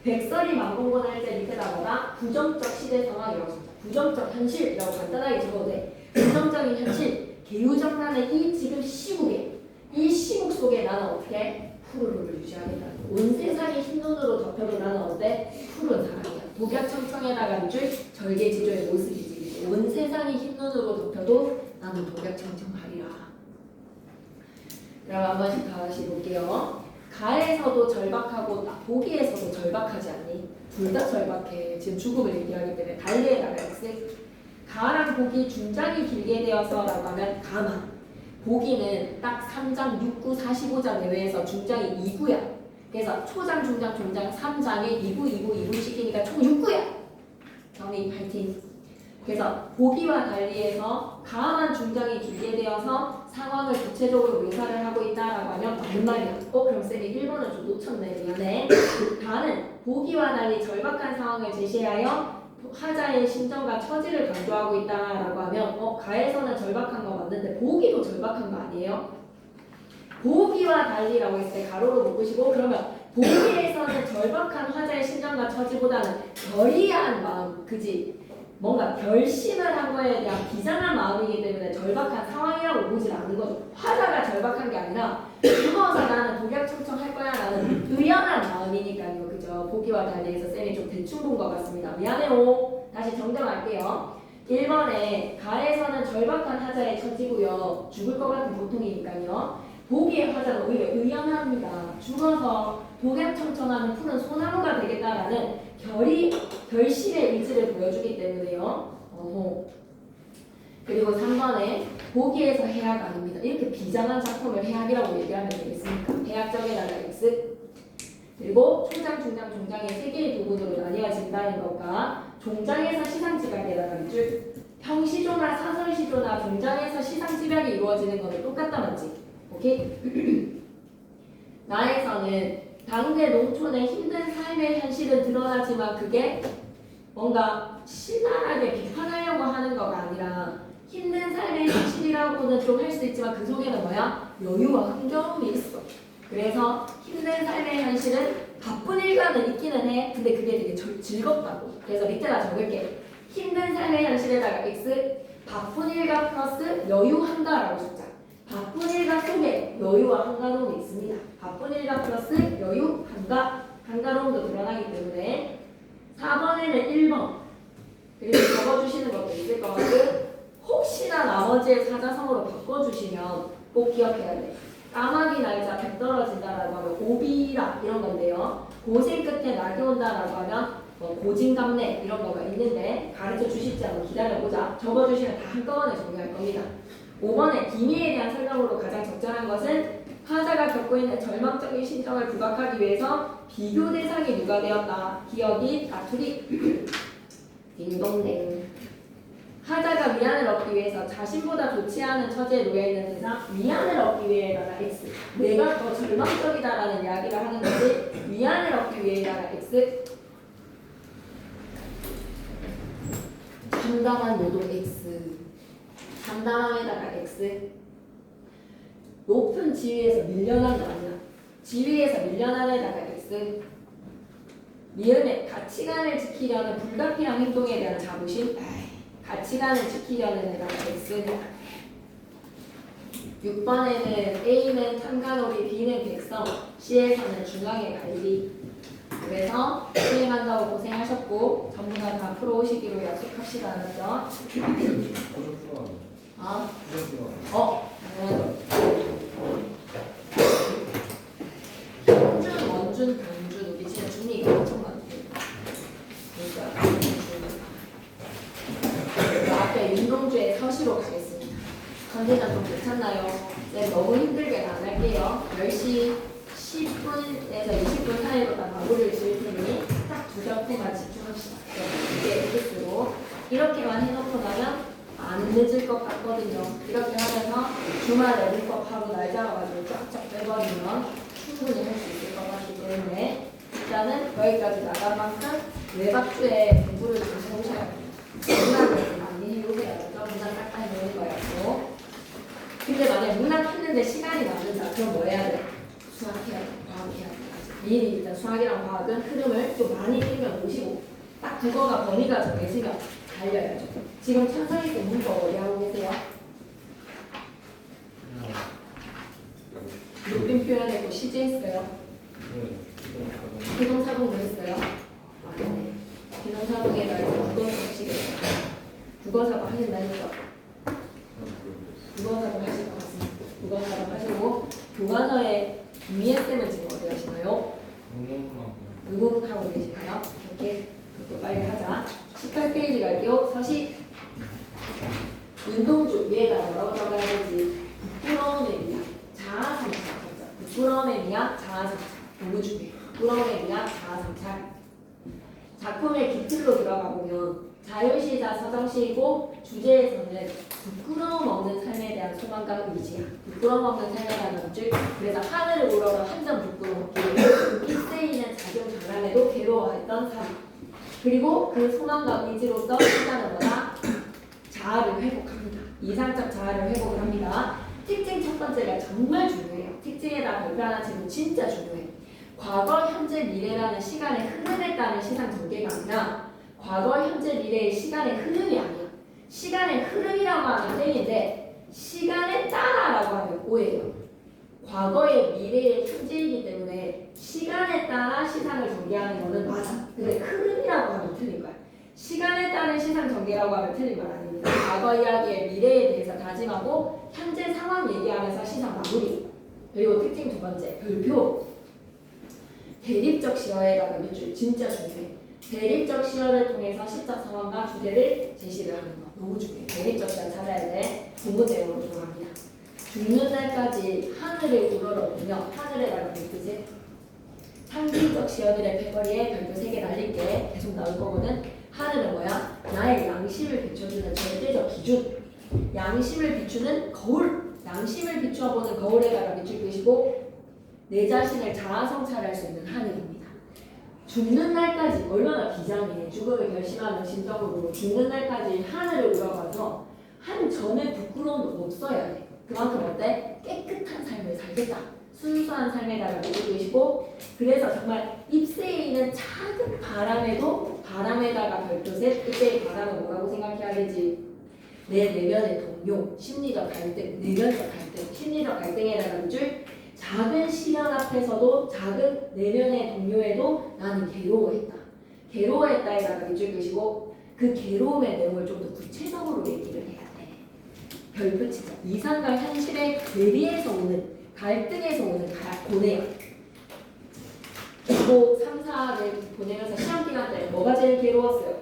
백설이 만공고날제 밑에다 뭐가 부정적 시대 상황이라고 적자. 부정적 현실이라고 간단하게 적어도 돼. 부정적인 현실, 계유정난의 이 지금 시국에 이 시국 속에 나는 어떻게 푸르르를 유지하겠다. 온 세상이 흰눈으로 덮여도 나는 어때? 푸른 사람이야. 독약청청에다가 밑줄 절개지조의 모습이지. 온 세상이 흰눈으로 덮여도 나는 독약청청하리라. 그럼 한 번씩 다시 볼게요. 가에서도 절박하고 보기에서도 절박하지 않니? 둘 다 절박해. 지금 죽음을 얘기하기 때문에 달리에다가 X. 가랑 보기 중장이 길게 되어서 라고 하면 가만. 보기는 딱 3장, 6구, 45장 내외에서 중장이 2구야. 그래서 초장, 중장, 종장 3장에 2구 시키니까 총 6구야. 정리 파이팅. 그래서 보기와 달리해서 가만 중장이 길게 되어서 상황을 구체적으로 묘사를 하고 있다라고 하면 맞는 말이야. 그럼 쌤이 1번을 좀 놓쳤네. 미안해. 다는 보기와 달리 절박한 상황을 제시하여 하자의 심정과 처지를 강조하고 있다라고 하면 가에서는 절박한 거 맞는데 보기도 절박한 거 아니에요? 보기와 달리라고 했을 때 가로로 묶으시고 그러면 보기에서는 절박한 화자의 심정과 처지보다는 결의한 마음, 그지? 뭔가 결심을 한 거에 대한 비장한 마음이기 때문에 절박한 상황이라고 보질 않는 거죠. 화자가 절박한 게 아니라 죽어서 나는 독약청청할 거야 라는 의연한 마음이니까요. 그죠? 보기와 달리해서 쌤이 좀 대충 본 것 같습니다. 미안해요. 다시 정정할게요. 1번에 가에서는 절박한 화자의 처지고요. 죽을 것 같은 고통이니까요. 보기의 화자는 오히려 의연합니다. 죽어서 독약청청하는 푸른 소나무가 되겠다라는 결심의 의지를 보여주기 때문에요. 그리고 3번에 보기에서 해악 아닙니다. 이렇게 비장한 작품을 해악이라고 얘기하면 되겠습니까? 해악적에다가 X. 그리고 초장, 중장, 종장의 세 개의 부분으로 나뉘어진다는 것과 종장에서 시상지각에다가 밑줄. 평시조나 사설시조나 종장에서 시상지각이 이루어지는 것은 똑같다 맞지? 오케이? 나에서는 당대 농촌의 힘든 삶의 현실은 드러나지만 그게 뭔가 신랄하게 비판하려고 하는 거가 아니라 힘든 삶의 현실이라고는 좀 할 수 있지만 그 속에는 뭐야? 여유와 흥겨움이 있어. 그래서 힘든 삶의 현실은 바쁜 일과는 있기는 해. 근데 그게 되게 즐겁다고. 그래서 밑에다 적을게. 힘든 삶의 현실에다가 X, 바쁜 일과 플러스 여유한가라고 적자. 바쁜 일과 속에 여유와 한가로움이 있습니다. 바쁜 일과 플러스 여유, 한가로움도 드러나기 때문에 4번에는 1번 그리고 적어주시는 것도 있을 것 같고 혹시나 나머지의 사자성어로 바꿔주시면 꼭 기억해야 돼. 까마귀 날짜 배 떨어진다라고 하면 오비라 이런 건데요. 고생 끝에 낙이 온다라고 하면 고진감래 이런 거가 있는데 가르쳐 주실지 한번 기다려보자. 적어주시면 다 한꺼번에 정리할 겁니다. 5번에 기미에 대한 설명으로 가장 적절한 것은 화자가 겪고 있는 절망적인 심정을 부각하기 위해서 비교 대상이 누가 되었다. 기억이 까투리 딩동댕. 하자가 위안을 얻기 위해서 자신보다 좋지 않은 처지에 놓여있는 세상 위안을 얻기 위해다가 X. 내가 더 절망적이다라는 이야기를 하는 것이 위안을 얻기 위해다가 X. 참담한 노동 X. 참담함에다가 X. 높은 지위에서 밀려난 거 아니야. 지위에서 밀려난에다가 X. 미음에 가치관을 지키려는 불가피한 행동에 대한 자부심. 가치관을 지키려는 애가 X. 6번에는 A는 탐관오비, B는 백성, C에서는 중앙의 관리. 그래서 수행한다고 고생하셨고 전부 다 풀어오시기로 약속합시다. 알았죠? 현준, 원준, 강준 우리 진짜 준이가 엄청 많대. 그러니까 앞에 윤동주의 서시로 가겠습니다. 컨디션 좀 괜찮나요? 네, 너무 힘들게 안 할게요. 10시 10분에서 20분 사이로 다 마무리를 지을 테니 딱 2시간만 집중합시다. 이게 X로 이렇게만 해놓고 나면 안 늦을 것 같거든요. 이렇게 하면서 주말에 문법하고 날 잡아가지고 쫙쫙 빼버리면 충분히 할 수 있을 것 같기 때문에 일단은 여기까지 나간 만큼 외박주에 공부를 좀 해오셔야 돼요. 문학을 많이 해오세요. 문학 딱 해놓는 거였고 근데 만약에 문학 했는데 시간이 남는다. 그럼 뭐 해야 돼? 수학해야 돼. 과학해야 돼. 미리 일단 수학이랑 과학은 흐름을 좀 많이 끌면 오시고 딱 국어가 범위가 정해지면 달려야죠. 지금 천성일때 문법 어디 하고 계세요? 눈빛 표현했고 시제 했어요? 기동사동도 했어요? 네. 기동사동에다 국어사동 하시겠어요? 국어사동 하신다니까? 국어사동 하실 것 같습니다. 국어사동 하시고 교과서에 위에쌤은 지금 어디 하시나요? 무궁하고 계시나요? 이렇게 또 빨리 하자. 18페이지 갈게요. 서식 윤동주 위에다 뭐라고 적어야 되지? 부끄러움에 비하 자아상찰. 부끄러움에 비하 자아상찰. 공부 중에 부끄러움에 비하 자아상찰. 작품의 기틀로 들어가 보면 자유시자 서정시이고 주제에서는 부끄러움 없는 삶에 대한 소망과 의지야. 부끄러움 없는 삶에 대한 의지. 그래서 하늘을 우러러 한 점 부끄러웠기에 일세이는 작용 장난에도 괴로워했던 삶. 그리고 그 소망과 의지로서 시간은 뭐다? 자아를 회복합니다. 이상적 자아를 회복을 합니다. 특징 첫 번째가 정말 중요해요. 특징에다 발표하는 질문 진짜 중요해요. 과거, 현재, 미래라는 시간의 흐름에 따른 시상 전개가 아니라 과거, 현재, 미래의 시간의 흐름이 아니야. 시간의 흐름이라고 하면 땡인데 시간에 따라라고 하면 오해예요. 과거의 미래의 현재이기 때문에 시간에 따라 시상을 전개하는 거는 맞아. 근데 흐름이라고 하면 틀린 거야. 시간에 따른 시상 전개라고 하면 틀린 말 아닙니다. 과거 이야기의 미래에 대해서 다짐하고 현재 상황 얘기하면서 시상 마무리. 그리고 특징 두 번째, 별표. 대립적 시어에다가 밑줄 진짜 중요해. 대립적 시어를 통해서 시적 상황과 주제를 제시를 하는 거 너무 중요해. 대립적 시어 찾아야 돼. 공부 내용으로 들어갑니다. 죽는 날까지 하늘을 우러러보며 하늘에다가 별표지. 상징적 시어들의 패거리에 별표 3개 날릴게. 계속 나올 거거든. 하늘은 뭐야? 나의 양심을 비춰주는 절대적 기준. 양심을 비추는 거울. 양심을 비추어보는 거울에다가 밑줄 그시고 내 자신을 자아성찰할 수 있는 하늘입니다. 죽는 날까지 얼마나 비장해. 죽음을 결심하는 심정으로 죽는 날까지 하늘을 우러가서 한 점의 부끄러움도 없어야 돼. 그만큼 어때? 깨끗한 삶을 살겠다. 순수한 삶에다가 밑줄 그시고 그래서 정말 입새에 있는 작은 바람에도 바람에다가 별표셋. 이때의 바람은 뭐라고 생각해야 되지? 내 내면의 동요, 심리적 갈등, 내면적 갈등, 심리적 갈등에다가 밑줄 작은 시련 앞에서도 작은 내면의 동요에도 나는 괴로워했다. 괴로워했다에다가 밑줄 그시고 그 괴로움의 내용을 좀 더 구체적으로 얘기를 해야 돼. 별표 치자. 이상과 현실의 괴리에서 오는 갈등에서 오는 고뇌. 그리고 3, 4를 보내면서 시험 기간 때 뭐가 제일 괴로웠어요?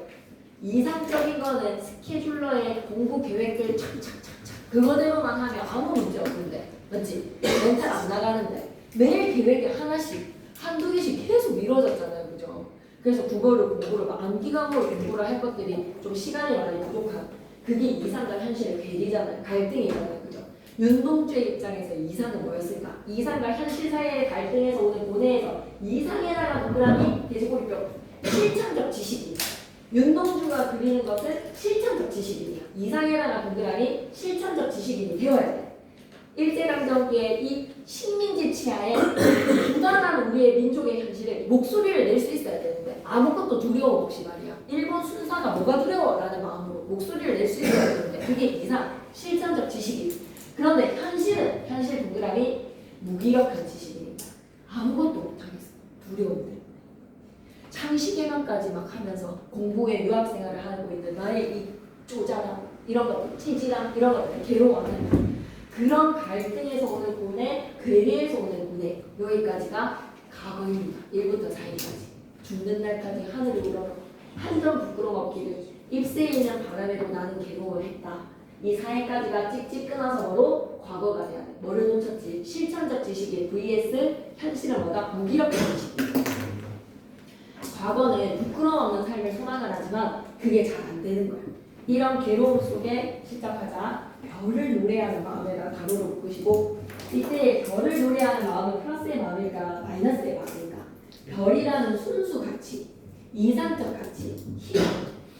이상적인 거는 스케줄러의 공부 계획들 착착착착 그거대로만 하면 아무 문제 없는데 맞지? 멘탈 안 나가는데 매일 계획이 하나씩 한두 개씩 계속 미뤄졌잖아요. 그죠? 그래서 국어를 공부를 막 암기감으로 공부를 할 것들이 좀 시간이 많이 부족한 그게 이상과 현실의 괴리잖아요. 갈등이잖아요. 그죠? 윤동주의 입장에서 이상은 뭐였을까? 이상과 현실 사이의 갈등에서 오는 고뇌에서 이상에다가 동그라미 돼지고리뼈 실천적 지식이 윤동주가 그리는 것은 실천적 지식인이야. 이상에다가 동그라미 실천적 지식인이 되어야 돼. 일제강점기의 이 식민지 치하에 불안한 우리의 민족의 현실에 목소리를 낼 수 있어야 되는데 아무것도 두려움 없이 말이야. 일본 순사가 뭐가 두려워라는 마음으로 목소리를 낼 수 있어야 되는데 그게 이상 실천적 지식이. 그런데 현실은 현실 동그라미 무기력한 지식입니다. 아무것도 못하겠어. 두려운데. 창시개강까지 막 하면서 공부에 유학생활을 하고 있는 나의 이 쪼자람 이런 것들, 찌질함 이런 것들 괴로워하는 그런 갈등에서 오는 고뇌, 괴리에서 오는 고뇌 여기까지가 과거입니다. 1부터 4일까지 죽는 날까지 하늘을 우러러 한 점 부끄러움 없기를 입새에 있는 바람에도 나는 괴로워했다. 이 4일까지가 찍찍 끊어서 뭐로? 과거가 돼야 돼. 뭐를 놓쳤지? 실천적 지식이 vs 현실은 뭐다? 무기력한 지식. 과거는 부끄러움 없는 삶을 소망을 하지만 그게 잘 안 되는 거예요. 이런 괴로움 속에 시작하자 별을 노래하는 마음에다 가로로 묶으시고 이때 별을 노래하는 마음은 플러스의 마음일까 마이너스의 마음일까? 별이라는 순수 가치, 이상적 가치,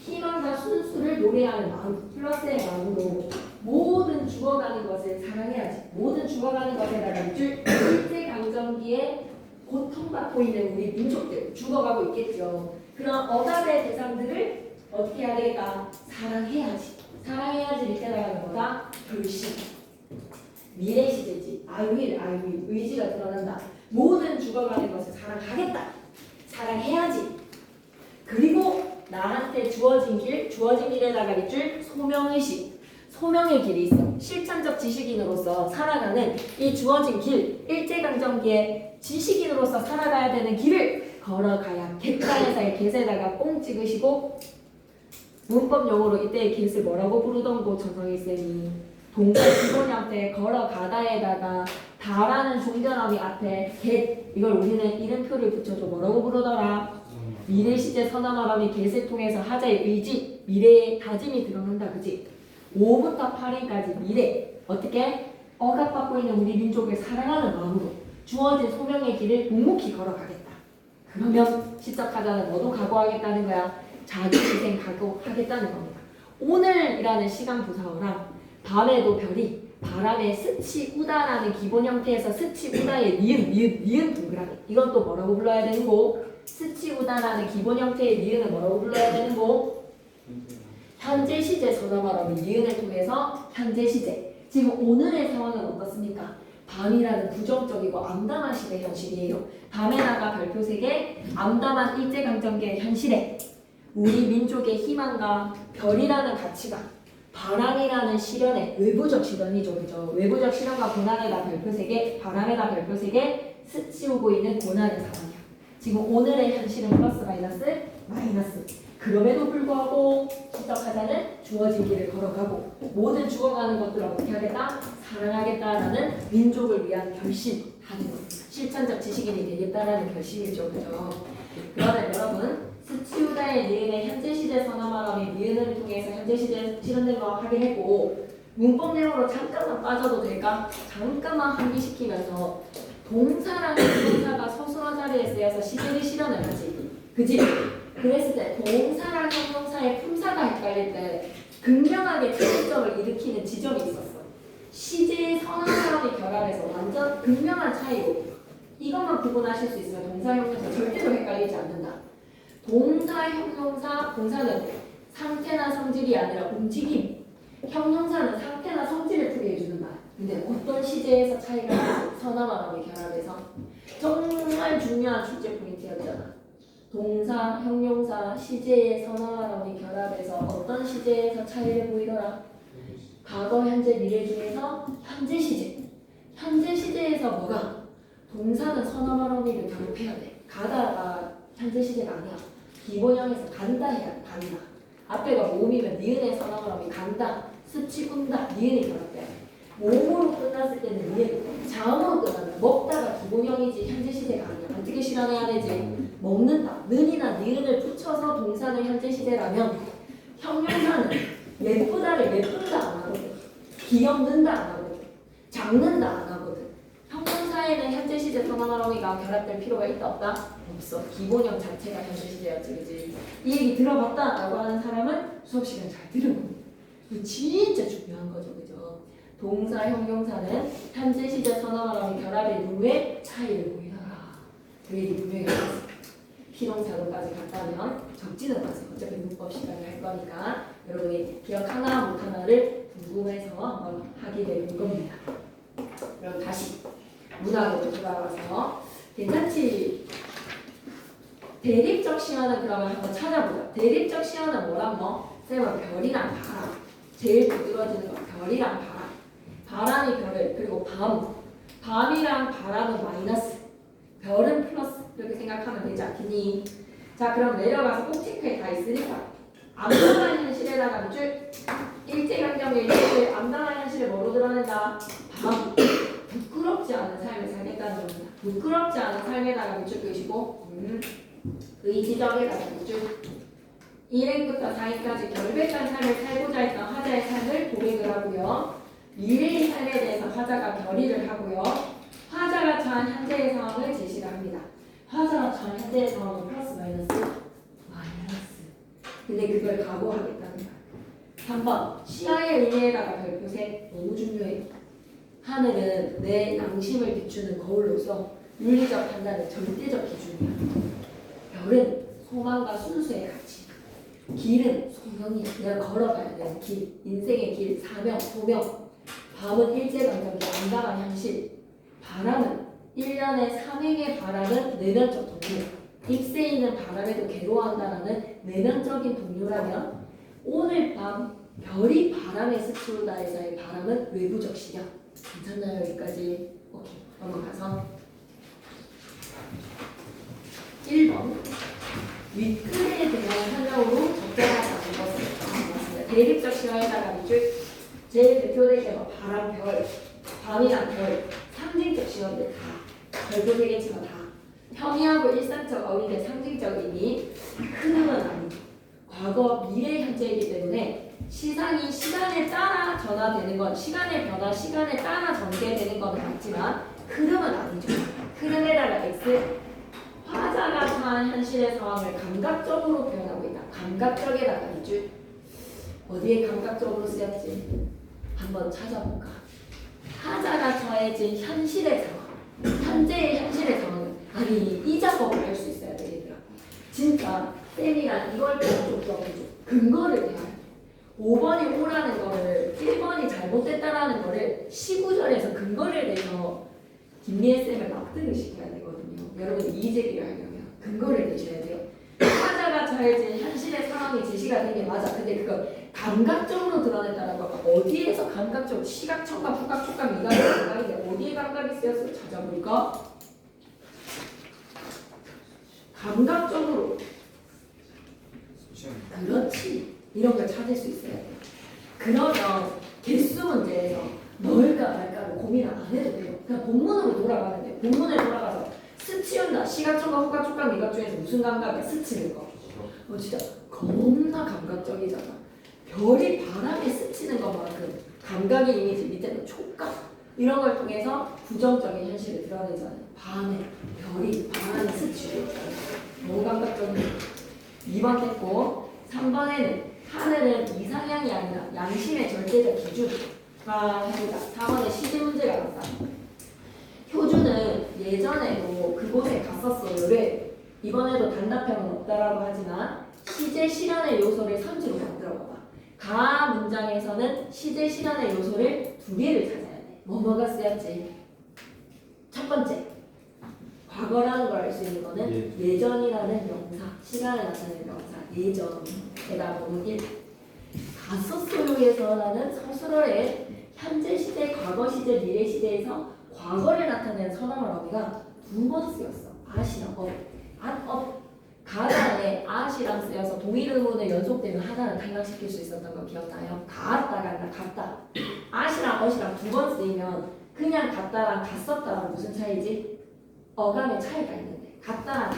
희망과 순수를 노래하는 마음 플러스의 마음으로 모든 죽어가는 것을 사랑해야지. 모든 죽어가는 것에다가 일제강점기에 고통받고 있는 우리 민족들 죽어가고 있겠죠. 그런 억압의 대상들을 어떻게 해야 되겠다? 사랑해야지. 사랑해야지 밑에 나가는 거다. 결심. 미래 시제지. I will. 의지가 드러난다. 모든 죽어가는 것을 사랑하겠다. 사랑해야지. 그리고 나한테 주어진 길에다가 밑줄 소명의식. 소명의 길이 있어. 실천적 지식인으로서 살아가는 이 주어진 길, 일제강점기에 지식인으로서 살아가야 되는 길을 걸어가야 객단에서의 겟에다가 꽁 찍으시고 문법 용어로 이때의 겟을 뭐라고 부르던고 전성희 쌤이 동작 기본이 앞에 걸어가다에다가 다라는 종전어미 앞에 겟 이걸 우리는 이름표를 붙여줘 뭐라고 부르더라? 미래 시제 선언어람이 겟을 통해서 하자의 의지, 미래의 다짐이 드러난다. 그지? 5부터 8일까지 미래 어떻게? 억압받고 있는 우리 민족을 사랑하는 마음으로 주어진 소명의 길을 묵묵히 걸어가겠다. 그러면 시작하자는 너도 각오하겠다는 거야. 자기희생 각오하겠다는 겁니다. 오늘이라는 시간 부사어랑 밤에도 별이 바람에 스치우다라는 기본 형태에서 스치우다의 니은 동그라미 이건 또 뭐라고 불러야 되는 거? 스치우다라는 기본 형태의 니은을 뭐라고 불러야 되는 거? 현재 시제 전화말하면 니은을 통해서 현재 시제. 지금 오늘의 상황은 어떻습니까? 밤이라는 부정적이고 암담한 시대 현실이에요. 밤에다가 별표 3개, 암담한 일제강점기의 현실에 우리 민족의 희망과 별이라는 가치가 바람이라는 시련에 외부적 시련이죠. 그죠? 외부적 시련과 고난에다 별표 3개, 바람에다 별표 3개 스치우고 있는 고난의 상황이야. 지금 오늘의 현실은 플러스 마이너스 마이너스. 그럼에도 불구하고 시작하자는 주어진 길을 걸어가고 모든 죽어가는 것들을 어떻게 하겠다? 사랑하겠다라는 민족을 위한 결심하는 것. 실천적 지식인이 되겠다라는 결심이죠. 그죠? 그러면 여러분 스치우다의 니은의 현재 시제 선언말함이 니은을 통해서 현재 시제 실현된 거 확인했고 문법 내용으로 잠깐만 빠져도 될까? 잠깐만 환기시키면서 동사랑 형용사가 서술어 자리에 쓰여서 시제를 실현을 하지. 그지? 그랬을 때 동사랑 형용사의 품사가 헷갈릴 때 극명하게 차이점을 일으키는 지점이 있었어. 시제의 선언사람이 결합해서 완전 극명한 차이고 이것만 구분하실 수 있으면 동사 형용사 절대로 헷갈리지 않는다. 동사 형용사 동사는 상태나 성질이 아니라 움직임. 형용사는 상태나 성질을 풀이해주는 말. 근데 어떤 시제에서 차이가 나서 선언사람이 결합해서 정말 중요한 출제 포인트였잖아. 동사, 형용사, 시제의 선어람이 결합해서 어떤 시제에서 차이를 보이더라? 과거, 현재, 미래 중에서 현재 시제. 현재 시제에서 뭐가? 동사는 선어람이를 결합해야 돼. 가다가 현재 시제가 아니야. 기본형에서 간다 해야 돼. 간다. 앞에가 모음이면 니은의 선어람이 간다, 스치운다, 니은이 결합돼. 모음으로 끝났을 때는 니은, 자음으로 끝난다. 먹다가 기본형이지 현재 시제가 아니야. 어떻게 실현해야 되지? 먹는다. 는이나 니은을 붙여서 동사는 현재 시제라면 형용사는 예쁘다를 예쁜다 안 하거든. 귀엽는다 안 하거든. 작는다 안 하거든. 형용사에는 현재 시제 선언어렁이가 결합될 필요가 있다 없다? 없어. 기본형 자체가 현재 시제였지. 그지? 이 얘기 들어봤다 라고 하는 사람은 수업 시간 잘 들은 겁니다. 이거 진짜 중요한 거죠. 그죠? 동사 형용사는 현재 시제 선언어렁이 결합의 이후에 차이를 보이더라. 그 얘기 분명히 나왔어. 피동사도까지 갔다면 적지는 마세요. 어차피 문법 시간을 할 거니까 여러분이 기억 하나 못 하나를 궁금해서 한번 하게 되는 겁니다. 그럼 다시 문학으로 돌아와서 괜찮지? 대립적 시화는 그러면 한번 찾아보자. 대립적 시화는 뭐랑 뭐? 쌤은 별이랑 바람. 제일 두드러지는 건 별이랑 바람. 바람이 별을 그리고 밤이랑 바람은 마이너스. 별은 플러스. 이렇게 생각하면 되지 않겠니? 자, 그럼 내려가서 꼭 체크에 다 있으니까 암담한 현실에다가 쭉 일제강점기 현실 암담한 현실을 뭐로 드러낸다? 밤. 부끄럽지 않은 삶을 살겠다는 겁니다. 부끄럽지 않은 삶에다가 밑줄 그으시고 의지적에다가 밑줄 1행부터 4행까지 결백한 삶을 살고자 했던 화자의 삶을 고백을 하고요. 미래의 삶에 대해서 화자가 결의를 하고요. 화자가 처한 현재의 상황을 제시를 합니다. 화자가 처한 현재의 상황은 플러스 마이너스? 마이너스. 근데 그걸 각오하겠다는 거야. 3번 시야의 의미에다가 별표세 너무 중요해. 하늘은 내 양심을 비추는 거울로서 윤리적 판단의 절대적 기준이야. 별은 소망과 순수의 가치. 길은 소명이야. 내가 걸어가야 되는 길. 인생의 길, 사명, 소명. 밤은 일제강점기 암담한 현실. 바람은 1년에 3행의 바람은 내면적 동료. 잎새 있는 바람에도 괴로워한다라는 내면적인 동료라면 오늘 밤 별이 바람에 스치우다에서의 바람은 외부적 시련. 괜찮나요? 여기까지? 오케이. 넘어가서 1번 윗글에 대한 설명으로 적절하지 않은 것을 맞습니다. 대립적 시화에다가 밑줄 제일 대표되게 뭐 바람, 별, 밤이랑 별 상징적 시험들 다 별도 되겠지만 다 형이하고 일상적 어휘의 상징적 의미 흐름은 아니죠. 과거, 미래, 현재이기 때문에 시상이 시간에 따라 전화되는 건 시간의 변화, 시간에 따라 전개되는 건 맞지만 흐름은 아니죠. 흐름에다가 X 화자가 처한 현실의 상황을 감각적으로 표현하고 있다. 감각적에다가 밑줄. 어디에 감각적으로 쓰였지? 한번 찾아볼까? 하자가 처해진 현실의 상황, 현재의 현실의 상황은 아니 이 작업을 할 수 있어야 돼 얘들아. 진짜 쌤이랑 이걸 좀 근거를 대야 돼. 5번이 오라는 거를 1번이 잘못됐다라는 거를 시구절에서 근거를 내서 김미애 쌤을 납득을 시켜야 되거든요. 여러분 이의제기를 하려면 근거를 내셔야 돼요. 하자가 처해진 현실의 상황이 제시가 된 게 맞아. 근데 그거 감각적으로 드러낸다는 거 어디에서 감각적으로 시각, 청각, 후각, 촉각, 미각이 감각인데 어디에 감각이 쓰였어? 찾아볼까? 감각적으로. 그렇지. 이런 걸 찾을 수 있어야 돼. 그러면 개수 문제에서 넣을까 말까를 고민을 안 해도 돼요. 그냥 본문으로 돌아가면 돼요. 본문에 돌아가서 스치운다. 시각, 청각, 후각, 촉각, 미각 중에서 무슨 감각이야? 스치는 거. 진짜 겁나 감각적이잖아. 별이 바람에 스치는 것만큼 감각의 이미지 밑에는 촉각 이런 걸 통해서 부정적인 현실을 드러내잖아요. 밤에 별이 바람에 스치고 있잖아요. 너무 감각적인. 2번 됐고 3번에는 하늘은 이상향이 아니라 양심의 절대적 기준. 해보자. 4번에 시제 문제가 나왔다. 효주는 예전에도 그곳에 갔었어요. 왜? 이번에도 단답형은 없다라고 하지만 시제 실현의 요소를 선지로 만들어봐봐. 가 문장에서는 시제 실현의 요소를 2개를 찾아야 돼. 뭐가 쓰였지? 첫 번째, 과거라는 걸 알 수 있는 거는 예전이라는 명사, 시간을 나타내는 명사, 예전에다 보면 1. 갔었어요에서라는 서술어의 현재 시제, 과거 시제, 미래 시제에서 과거를 나타내는 선어말 어미가 2번 쓰였어. 아시랑 업. 가다에 아시랑 쓰여서 동일 의문을 연속되면 하나를 탈락시킬 수 있었던 거 기억나요? 갔다가 아니라 갔다. 아시랑 어시랑 2번 쓰이면 그냥 갔다랑 갔었다랑 무슨 차이지? 어감의 차이가 있는데 갔다랑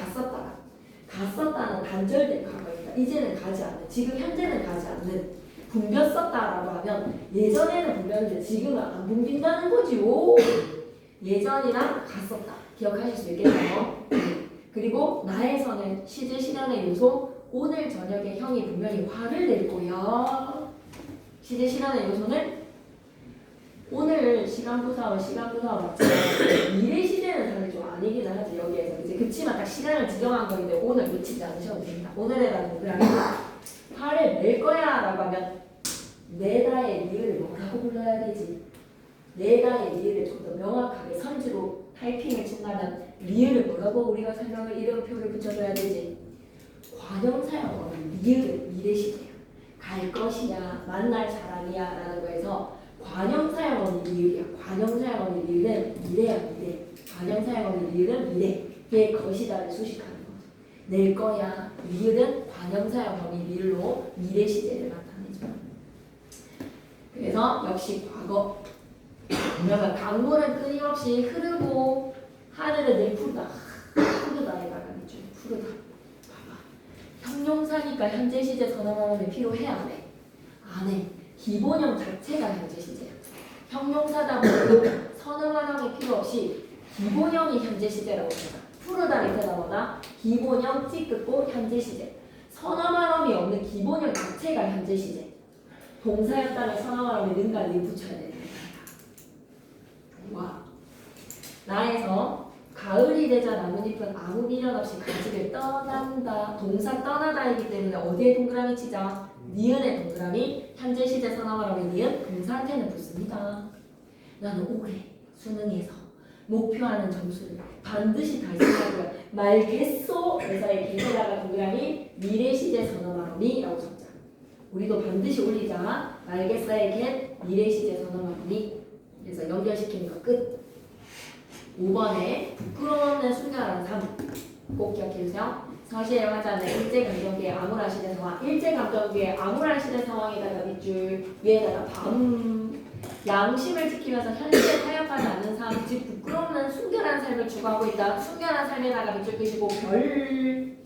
갔었다는 단절된 과거입니다. 이제는 가지 않는, 지금 현재는 가지 않는 붐볐었다라고 하면 예전에는 붐볐는데 지금은 안 붐빈다는 거지요. 예전이랑 갔었다. 기억하실 수 있겠나요? 그리고 나에서는 시제 실현의 요소 오늘 저녁에 형이 분명히 화를 낼 거야. 시제 실현의 요소는 오늘 시간부사와 맞죠? 미래 시제는 사실 좀 아니기는 하지 여기에서 이제 그치만 딱 시간을 지정한 거인데 오늘 놓치지 않으셔도 됩니다. 오늘에다가 동그라미 화를 낼 거야라고 하면 내다의 리을을 뭐라고 불러야 되지? 내다의 리을을 좀 더 명확하게 선지로 타이핑을 친다면 리을을 뭐라고 우리가 설명을 이름표를 붙여줘야 되지? 관형사형어는 리을은 미래 시제야. 갈 것이야, 만날 사람이야 라는 거에서 관형사형어는 리을이야. 관형사형어는 리을은 미래야 미래. 관형사형어는 리을은 미래. 걔 것이다를 수식하는 거지. 낼 거야. 리을은 관형사형어는 리을로 미래 시제를 나타내죠. 그래서 역시 과거. 그러면 강물은 끊임없이 흐르고 하늘은 늘 푸르다. 푸르다에다가 좀 푸르다. 봐봐. 형용사니까 현재 시제 선언하는 필요해 안 해? 안 해. 기본형 자체가 현재 시제야. 형용사다 보니까 선언하는 필요 없이 기본형이 현재 시제라고 생각. 푸르다 밑에다 뭐다? 기본형 찌끄고 현재 시제. 선언함이 없는 기본형 자체가 현재 시제. 동사였다면 선언함에 는가 를 붙여야 돼. 와. 나에서 가을이 되자 나뭇잎은 아무 미련 없이 가지를 떠난다. 동사 떠나다이기 때문에 어디에 동그라미 치자? 니은의 동그라미. 현재 시제 선언하면 니은 동사한테는 붙습니다. 나는 올해 수능에서 목표하는 점수를 반드시 달성하고요. 말겠소 에서의 개에다가 동그라미 미래 시제 선언하러니라고 적자. 우리도 반드시 올리자. 말겠어의 개 미래 시제 선언하러니. 그래서 연결시키는 거 끝. 5번에 부끄러움 없는 순결한 삶. 꼭 기억해주세요. 서시에 하자는 일제감정기의 암울한 시대 상황. 일제감정기의 암울한 시대 상황에다가 밑줄, 위에다가 밤. 양심을 지키면서 현실에 타협하지 않는 삶, 즉 부끄러움 없는 순결한 삶을 추구하고 있다. 순결한 삶에다가 밑줄 끄시고 별.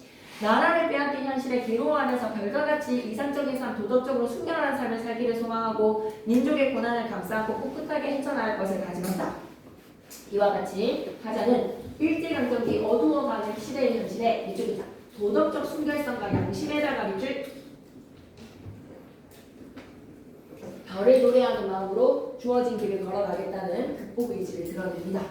나라를 빼앗긴 현실에 괴로워하면서 별과 같이 이상적인 삶, 도덕적으로 순결한 삶을 살기를 소망하고 민족의 고난을 감싸고 꿋꿋하게 헤쳐나갈 것을 다짐한다. 이와 같이 하자는 일제강점기 어두워가는 시대의 현실에 밑줄이다. 도덕적 순결성과 양심에다가 밑줄 별을 노래하는 마음으로 주어진 길을 걸어가겠다는 극복 의지를 드러냅니다.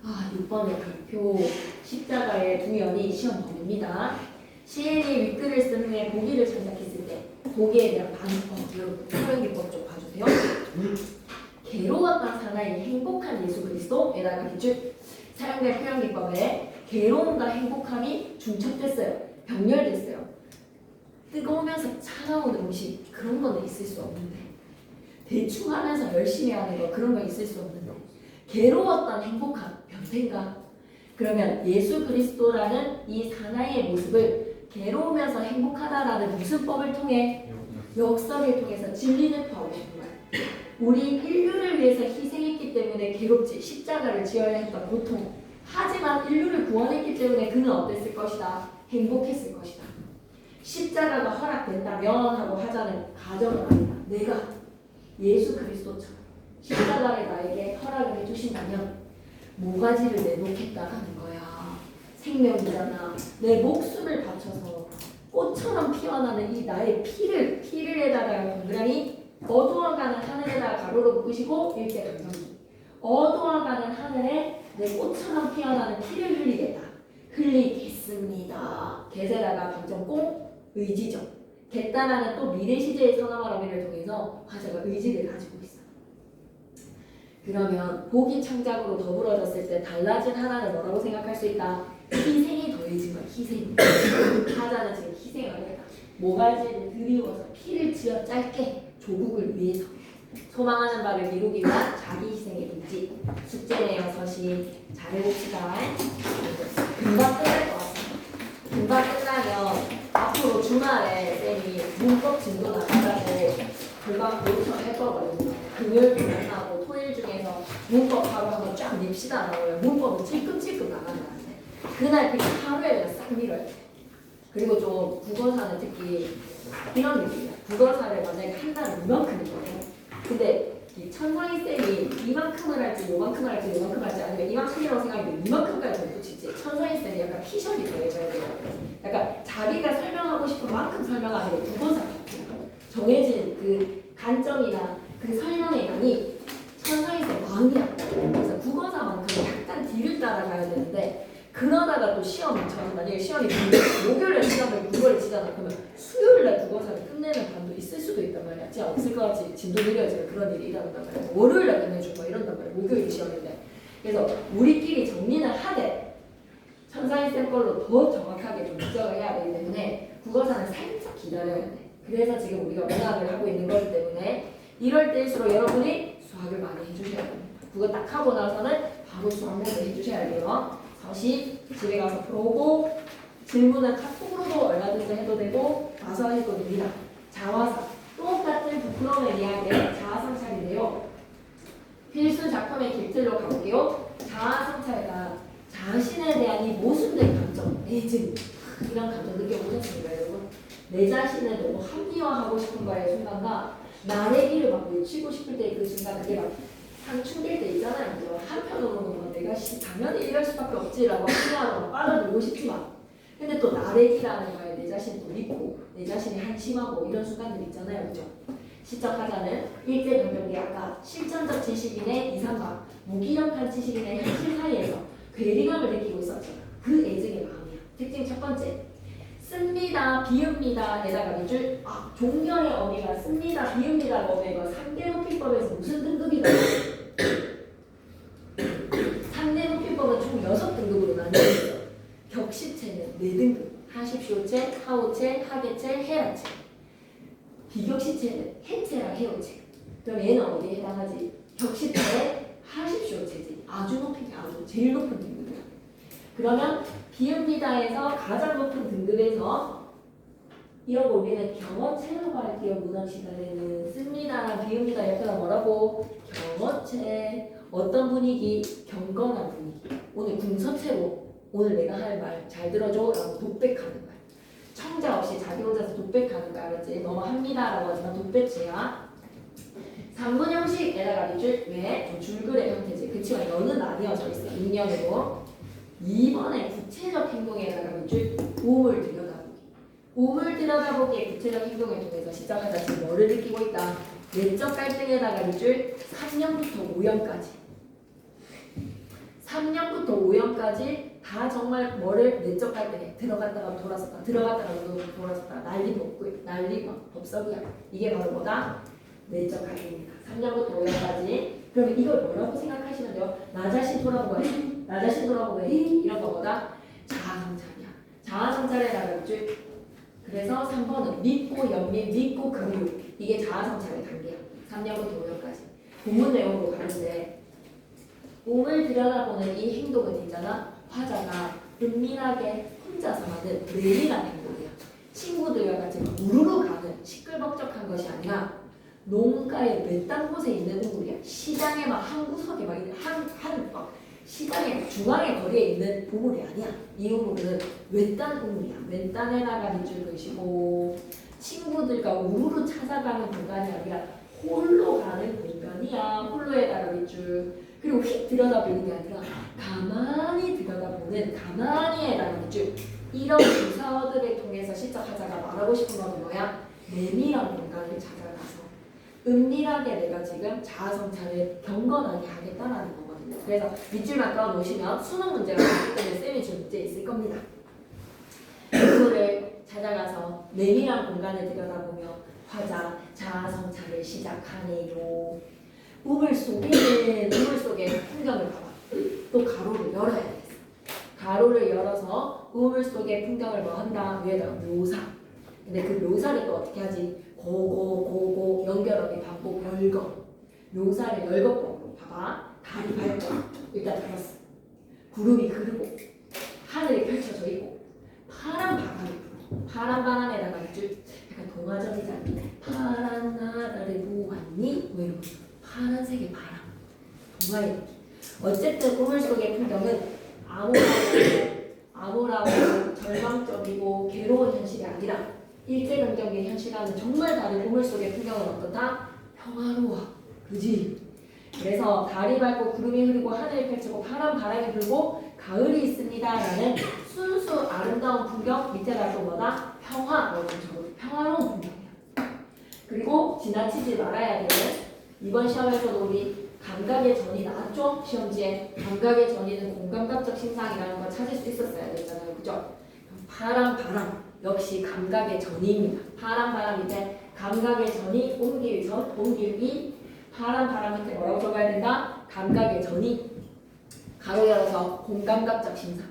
6번의 별표 십자가의 두 면이 시험 범위입니다. 시인이 윗글을 쓴 후에 보기를 창작했을 때 보기에 대한 반응법, 여러분 표현기법 좀 봐주세요. 괴로웠던 사나이 행복한 예수 그리스도에다가 밑줄 사용된 표현기법에 괴로움과 행복함이 중첩됐어요. 병렬됐어요. 뜨거우면서 차가운 음식 그런 거는 있을 수 없는데 대충 하면서 열심히 하는 거 그런 거 있을 수 없는데 괴로웠던 행복함 변태인가? 그러면 예수 그리스도라는 이 사나이의 모습을 괴로우면서 행복하다라는 무슨 법을 통해? 역사를 통해서 진리는 하고 싶은 거야. 우리 인류를 위해서 희생했기 때문에 괴롭지 십자가를 지어야 했던 고통. 하지만 인류를 구원했기 때문에 그는 어땠을 것이다? 행복했을 것이다. 십자가가 허락된다면 하고 하자는 가정은 아니다. 내가 예수 그리스도처럼 십자가를 나에게 허락을 해주신다면 모가지를 내놓겠다라는 거야. 생명이잖아. 내 목숨을 바쳐서 꽃처럼 피어나는 이 나의 피를에다가 동그라미 어두워가는 하늘에다가 가로로 묶으시고 일제 감정기. 어두워가는 하늘에 내 꽃처럼 피어나는 피를 흘리겠다. 흘리겠습니다. 개세다가 방정공 의지죠. 겠다라는 또 미래 시제의 선어말어미를 통해서 화자가 의지를 가지고 있어. 그러면 보기 창작으로 더불어졌을 때 달라진 하나는 뭐라고 생각할 수 있다? 희생이 더해진 거야. 희생. 화자는 지금 희생을 했다. 모가지를 들이워서 피를 쥐어 짧게 조국을 위해서 소망하는 바를 이루기 위한 자기 희생의 의지. 숙제네요. 서신 잘해봅시다. 금방 끝날 것 같습니다. 금방 끝나면 앞으로 주말에 쌤이 문법 진도 나가자고 금방 모의처럼 할 거거든요. 금요일도 만나고 토요일 중에서 문법 하루 한번 쫙 냅시다라고요. 문법은 찔끔찔끔 나간다는데 그날 그냥 하루에 그냥 싹 밀어요. 그리고 좀 국어사는 특히 이런 느낌이야. 국어사를 만약에 한 달에 이만큼이거든요. 근데 이 천상희 쌤이 이만큼을 할지 요만큼을 할지 요만큼을 할지 아니면 이만큼이라고 생각하는데 이만큼까지 붙이지. 천상희 쌤이 약간 피셜이 더해져야 돼요. 약간 자기가 설명하고 싶은 만큼 설명하는 게 국어사 같아요. 정해진 그 관점이나 그 설명의 양이 천상희 쌤 왕이야. 그래서 국어사만큼 약간 뒤를 따라가야 되는데 그러다가 또 시험처럼 만약에 시험이 목요일에 시험을 국어를 치잖아. 그러면 수요일날 국어사를 끝내는 반도 있을 수도 있단 말이야. 진짜 없을 것 같이 진도 느려지면 그런 일이 일어난단 말이야. 월요일날 끝내줄 거 이런단 말이야. 목요일 시험인데. 그래서 우리끼리 정리는 하되 천상희 쌤 걸로 더 정확하게 좀 지적을 해야 되기 때문에 국어사는 살짝 기다려야 돼. 그래서 지금 우리가 문학을 하고 있는 거기 때문에 이럴 때일수록 여러분이 수학을 많이 해주셔야 됩니다. 그거 딱 하고 나서는 바로 수학 모드 해주셔야 돼요. 서시 집에 가서 보고 질문은 카톡으로도 얼마든지 해도 되고 와서 해도 됩니다. 자화상 똑같은 부끄러움에 대한 자아성찰인데요. 필수 작품의 길틀로 가볼게요. 자아성찰가 자신에 대한 이 모순된 감정, 애증 이런 감정 느껴보셨습니까 여러분? 내 자신을 너무 합리화하고 싶은 거의 순간과 나의 길을 막 외치고 싶을 때 그 순간 그게 막 상충될 때 있잖아요. 한편으로는 내가 당연히 이럴 수밖에 없지라고 합리화로 빨아들고 싶지만 근데 또 나의 길하는 거에 내 자신을 또 믿고 내 자신이 한심하고 이런 순간들 있잖아요. 그죠? 시적하자는 일제감정기 아까 실전적 지식인의 이상과 무기력한 지식인의 현실 사이에서 괴리감을 느끼고 있었죠. 그 애증의 마음이야. 특징 첫 번째 씁니다, 비읍니다에다가 밑줄 종결의 어미가 씁니다, 비읍니다가 어미가 상대높이법에서 무슨 등급이다? 상대높이법은 총 6등급으로 나뉘어있어요. 격시체는 4등급 하십시오체, 하오체, 하계체, 해라체. 비격시체는 해체랑 해오체. 그럼 얘는 어디에 해당하지? 격시체에 하십시오체지. 아주 높은 게 아주 제일 높은 등급이야. 그러면 비읍니다에서 가장 높은 등급에서 이런 거 우리는 경어체라고 할게요. 문학 시간에는 씁니다랑 비읍니다 옆에다 뭐라고? 경어체. 어떤 분위기? 경건한 분위기. 오늘 궁서체로 오늘 내가 할 말 잘 들어줘 라고 독백하는 거야. 청자 없이 자기 혼자서 독백하는 거야. 알았지? 너무 합니다라고 하지만 독백체야. 3분 형식에다가 밑줄 왜? 좀 줄글의 형태지. 그치만 여는 나뉘어져 있어. 6년으로. 2번에 구체적 행동에다가 밑줄 우물 들여다보기. 우물 들여다보기의 구체적 행동을 통해서 시작하자 지금 뭐를 느끼고 있다? 내적 갈등에다가 밑줄 3년부터 5년까지 3년부터 5년까지 다 정말 뭐를 내적 갈등에 들어갔다가 돌아섰다 들어갔다가 돌아섰다 난리 법석이야. 이게 바로 뭐다? 내적 갈등입니다. 3년부터 5년까지. 그러면 이걸 뭐라고 생각하시면 돼요? 나 자신 돌아보고 해. 나 자신 돌아보고 해. 이런 거보다 자아성찰이야. 자아성찰에 나갔죠. 그래서 3번은 믿고 연민, 믿고 교육. 이게 자아성찰의 단계야. 3년부터 5년까지. 본문 내용으로 가는데 몸을 들여다보는 이 행동은 있잖아. 화자가 은밀하게 혼자서 하는 내밀한 행동이야. 친구들과 같이 우르르 가는 시끌벅적한 것이 아니라 농가의 외딴 곳에 있는 우물이야. 시장의 막 한 구석에 막 있는 시장의 중앙의 거리에 있는 우물이 아니야. 이 우물은 외딴 우물이야. 외딴에다가 밑줄 그시고 친구들과 우르르 찾아가는 공간이 아니라 홀로 가는 공간이야. 홀로에다가 밑줄. 그리고 휙 들여다보는 게 아니라 가만히 들여다보는 가만히에다가 밑줄. 이런 유사어들을 통해서 시작하자가 말하고 싶은 건 뭐야? 내밀한 공간을 찾아가서 은밀하게 내가 지금 자아성찰을 경건하게 하겠다라는 거거든요. 그래서 밑줄만 떠놓으시면 수능 문제가 나기 때문에 쌤이 줄 문제 있을 겁니다. 이거를 찾아가서 내밀한 공간을 들여다보며 화자 자아성찰을 시작하네요. 우물 속에 풍경을 봐봐. 또 가로를 열어야 되겠어. 가로를 열어서 우물 속의 풍경을 뭐 한다? 위에다가 묘사. 근데 그 묘사를 또 어떻게 하지? 고고 연결하기 반복 열거. 묘사를 열거법으로 봐봐. 달이 밝고 일단 들었어. 구름이 흐르고 하늘이 펼쳐져 있고 파란 바람이 불어. 파란 바람에다가 이제 약간 동화적이지 않니? 파란 나라를 보았니? 뭐 이런 거. 파란색의 바람. 동화의 느낌. 어쨌든 우물 속의 풍경은 암울하고 절망적이고 괴로운 현실이 아니라 일제감정의 현실과는 정말 다른 우물 속의 풍경은 어떻다? 평화로워. 그지? 그래서 달이 밝고 구름이 흐르고 하늘이 펼치고 파란 바람이 불고 가을이 있습니다 라는 순수 아름다운 풍경 밑에다 또 뭐다? 평화라고 적어줘. 평화로운 풍경이야. 그리고 지나치지 말아야 되는 이번 시험에서도 우리 감각의 전이 나왔죠? 시험지에 감각의 전이는 공감각적 신상이라는 걸 찾을 수 있었어야 됐잖아요. 그죠? 파란 바람 역시 감각의 전이입니다. 파란 바람 밑에 감각의 전이 옮길 전, 옮길기 파란 바람 밑에 뭐라고 적어야 된다? 감각의 전이 가로 열어서 공감각적 신상.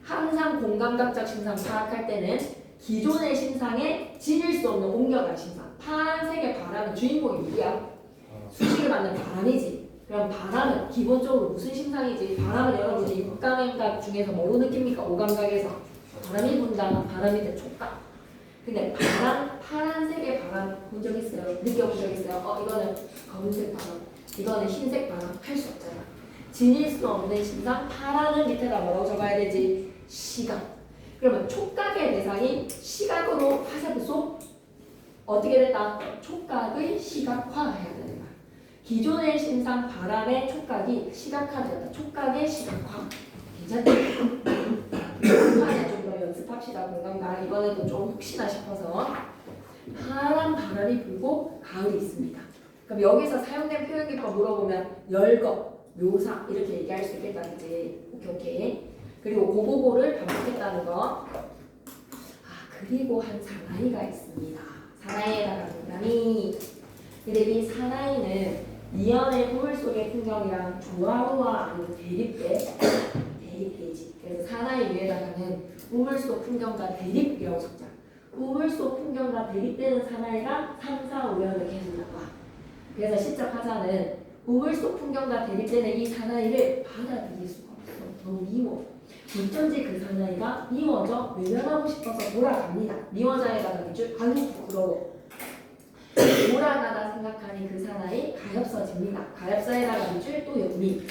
항상 공감각적 신상 파악할 때는 기존의 신상에 지닐 수 없는 옮겨갈 신상. 파란색의 바람은 주인공이 누구야? 수식을 받는 바람이지. 그럼 바람은 기본적으로 무슨 신상이지? 바람은 여러분이 육감각 중에서 뭐로 느낍니까? 오감각에서 바람이 분다. 바람이 된 촉감. 근데 바람, 파란색의 바람 본 적 있어요? 느껴본 적 있어요? 이거는 검은색 바람, 이거는 흰색 바람 할 수 없잖아. 지닐 수 없는 신상, 파란은 밑에다 뭐라고 적어야 되지? 시각. 그러면 촉각의 대상이 시각으로 화살표 어떻게 됐다? 촉각을 시각화해야 되는 거야. 기존의 신상 바람의 촉각이 시각화되었다. 촉각의 시각화. 괜찮죠? 좀 더 연습합시다. 공감각. 이번에도 좀 혹시나 싶어서 파란 바람이 불고 가을이 있습니다. 그럼 여기서 사용된 표현기법 물어보면 열거, 묘사 이렇게 얘기할 수 있겠다. 그치? 오케이. 그리고 고고고를 반복했다는 거. 그리고 한 사나이가 있습니다. 사나이에다가 동그라미. 근데 이 사나이는 이연의 우물 속의 풍경이랑 조화로와 아니면 대립되지. 그래서 사나이 위에다가는 우물 속 풍경과 대립이라고 적자. 우물 속 풍경과 대립되는 사나이가 3, 4, 5연을 계속 나와. 그래서 시적 화자는 우물 속 풍경과 대립되는 이 사나이를 받아들일 수가 없어. 너무 미워. 어쩐지 그 사나이가 미워져 외면하고 싶어서 돌아갑니다. 미워자에다가 밑줄 부끄러워. 돌아가다 생각하니 그 사나이 가엾어집니다. 가엾어에다가 밑줄 또 연미.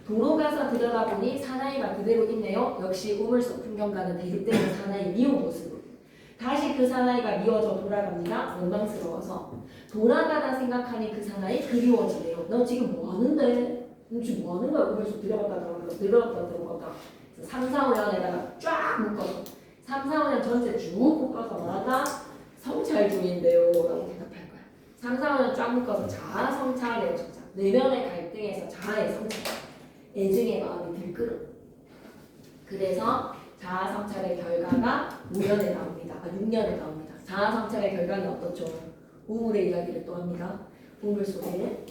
도로 가서 들여다보니 사나이가 그대로 있네요. 역시 우물 속 풍경과는 대립되는 사나이 미운 모습으로. 다시 그 사나이가 미워져 돌아갑니다. 원망스러워서. 돌아가다 생각하니 그 사나이 그리워지네요. 너 지금 뭐 하는데? 너 지금 뭐 하는 거야? 우물 속 들어갔다 들어갔다. 3, 4, 5년에다가 쫙 묶어서 3, 4, 5년 전체 쭉 묶어서 뭐하다? 성찰 중인데요 라고 대답할 거야. 3, 4, 5년 쫙 묶어서 자아 성찰의 적자. 내면의 갈등에서 자아의 성찰. 애증의 마음이 들끓음. 그래서 자아 성찰의 결과가 5년에 나옵니다. 6년에 나옵니다. 자아 성찰의 결과는 어떻죠? 우물의 이야기를 또 합니다. 우물 속에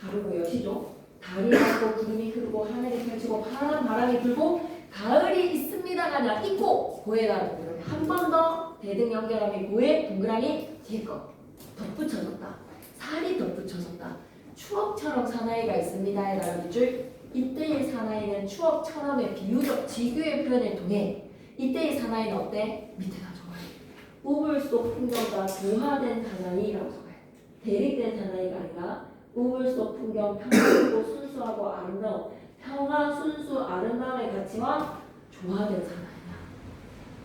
가르고 여시죠. 달이 밝고 구름이 흐르고 하늘이 펼치고 파란 바람이 불고 가을이 있습니다가 아니라 있고 고에다 동그라미 한 번 더 대등 연결함이 고에 동그라미 제거 덧붙여졌다. 살이 덧붙여졌다. 추억처럼 사나이가 있습니다에 따라 밑줄 이때의 사나이는 추억처럼의 비유적 지규의 표현을 통해 이때의 사나이는 어때? 밑에다 적어요. 우물 속 풍경과 조화된 사나이라고 적어요. 대립된 사나이가 아니라 우물 속 풍경 평화롭고 순수하고 아름다운 평화, 순수, 아름다움의 가치와 조화된 사나이야.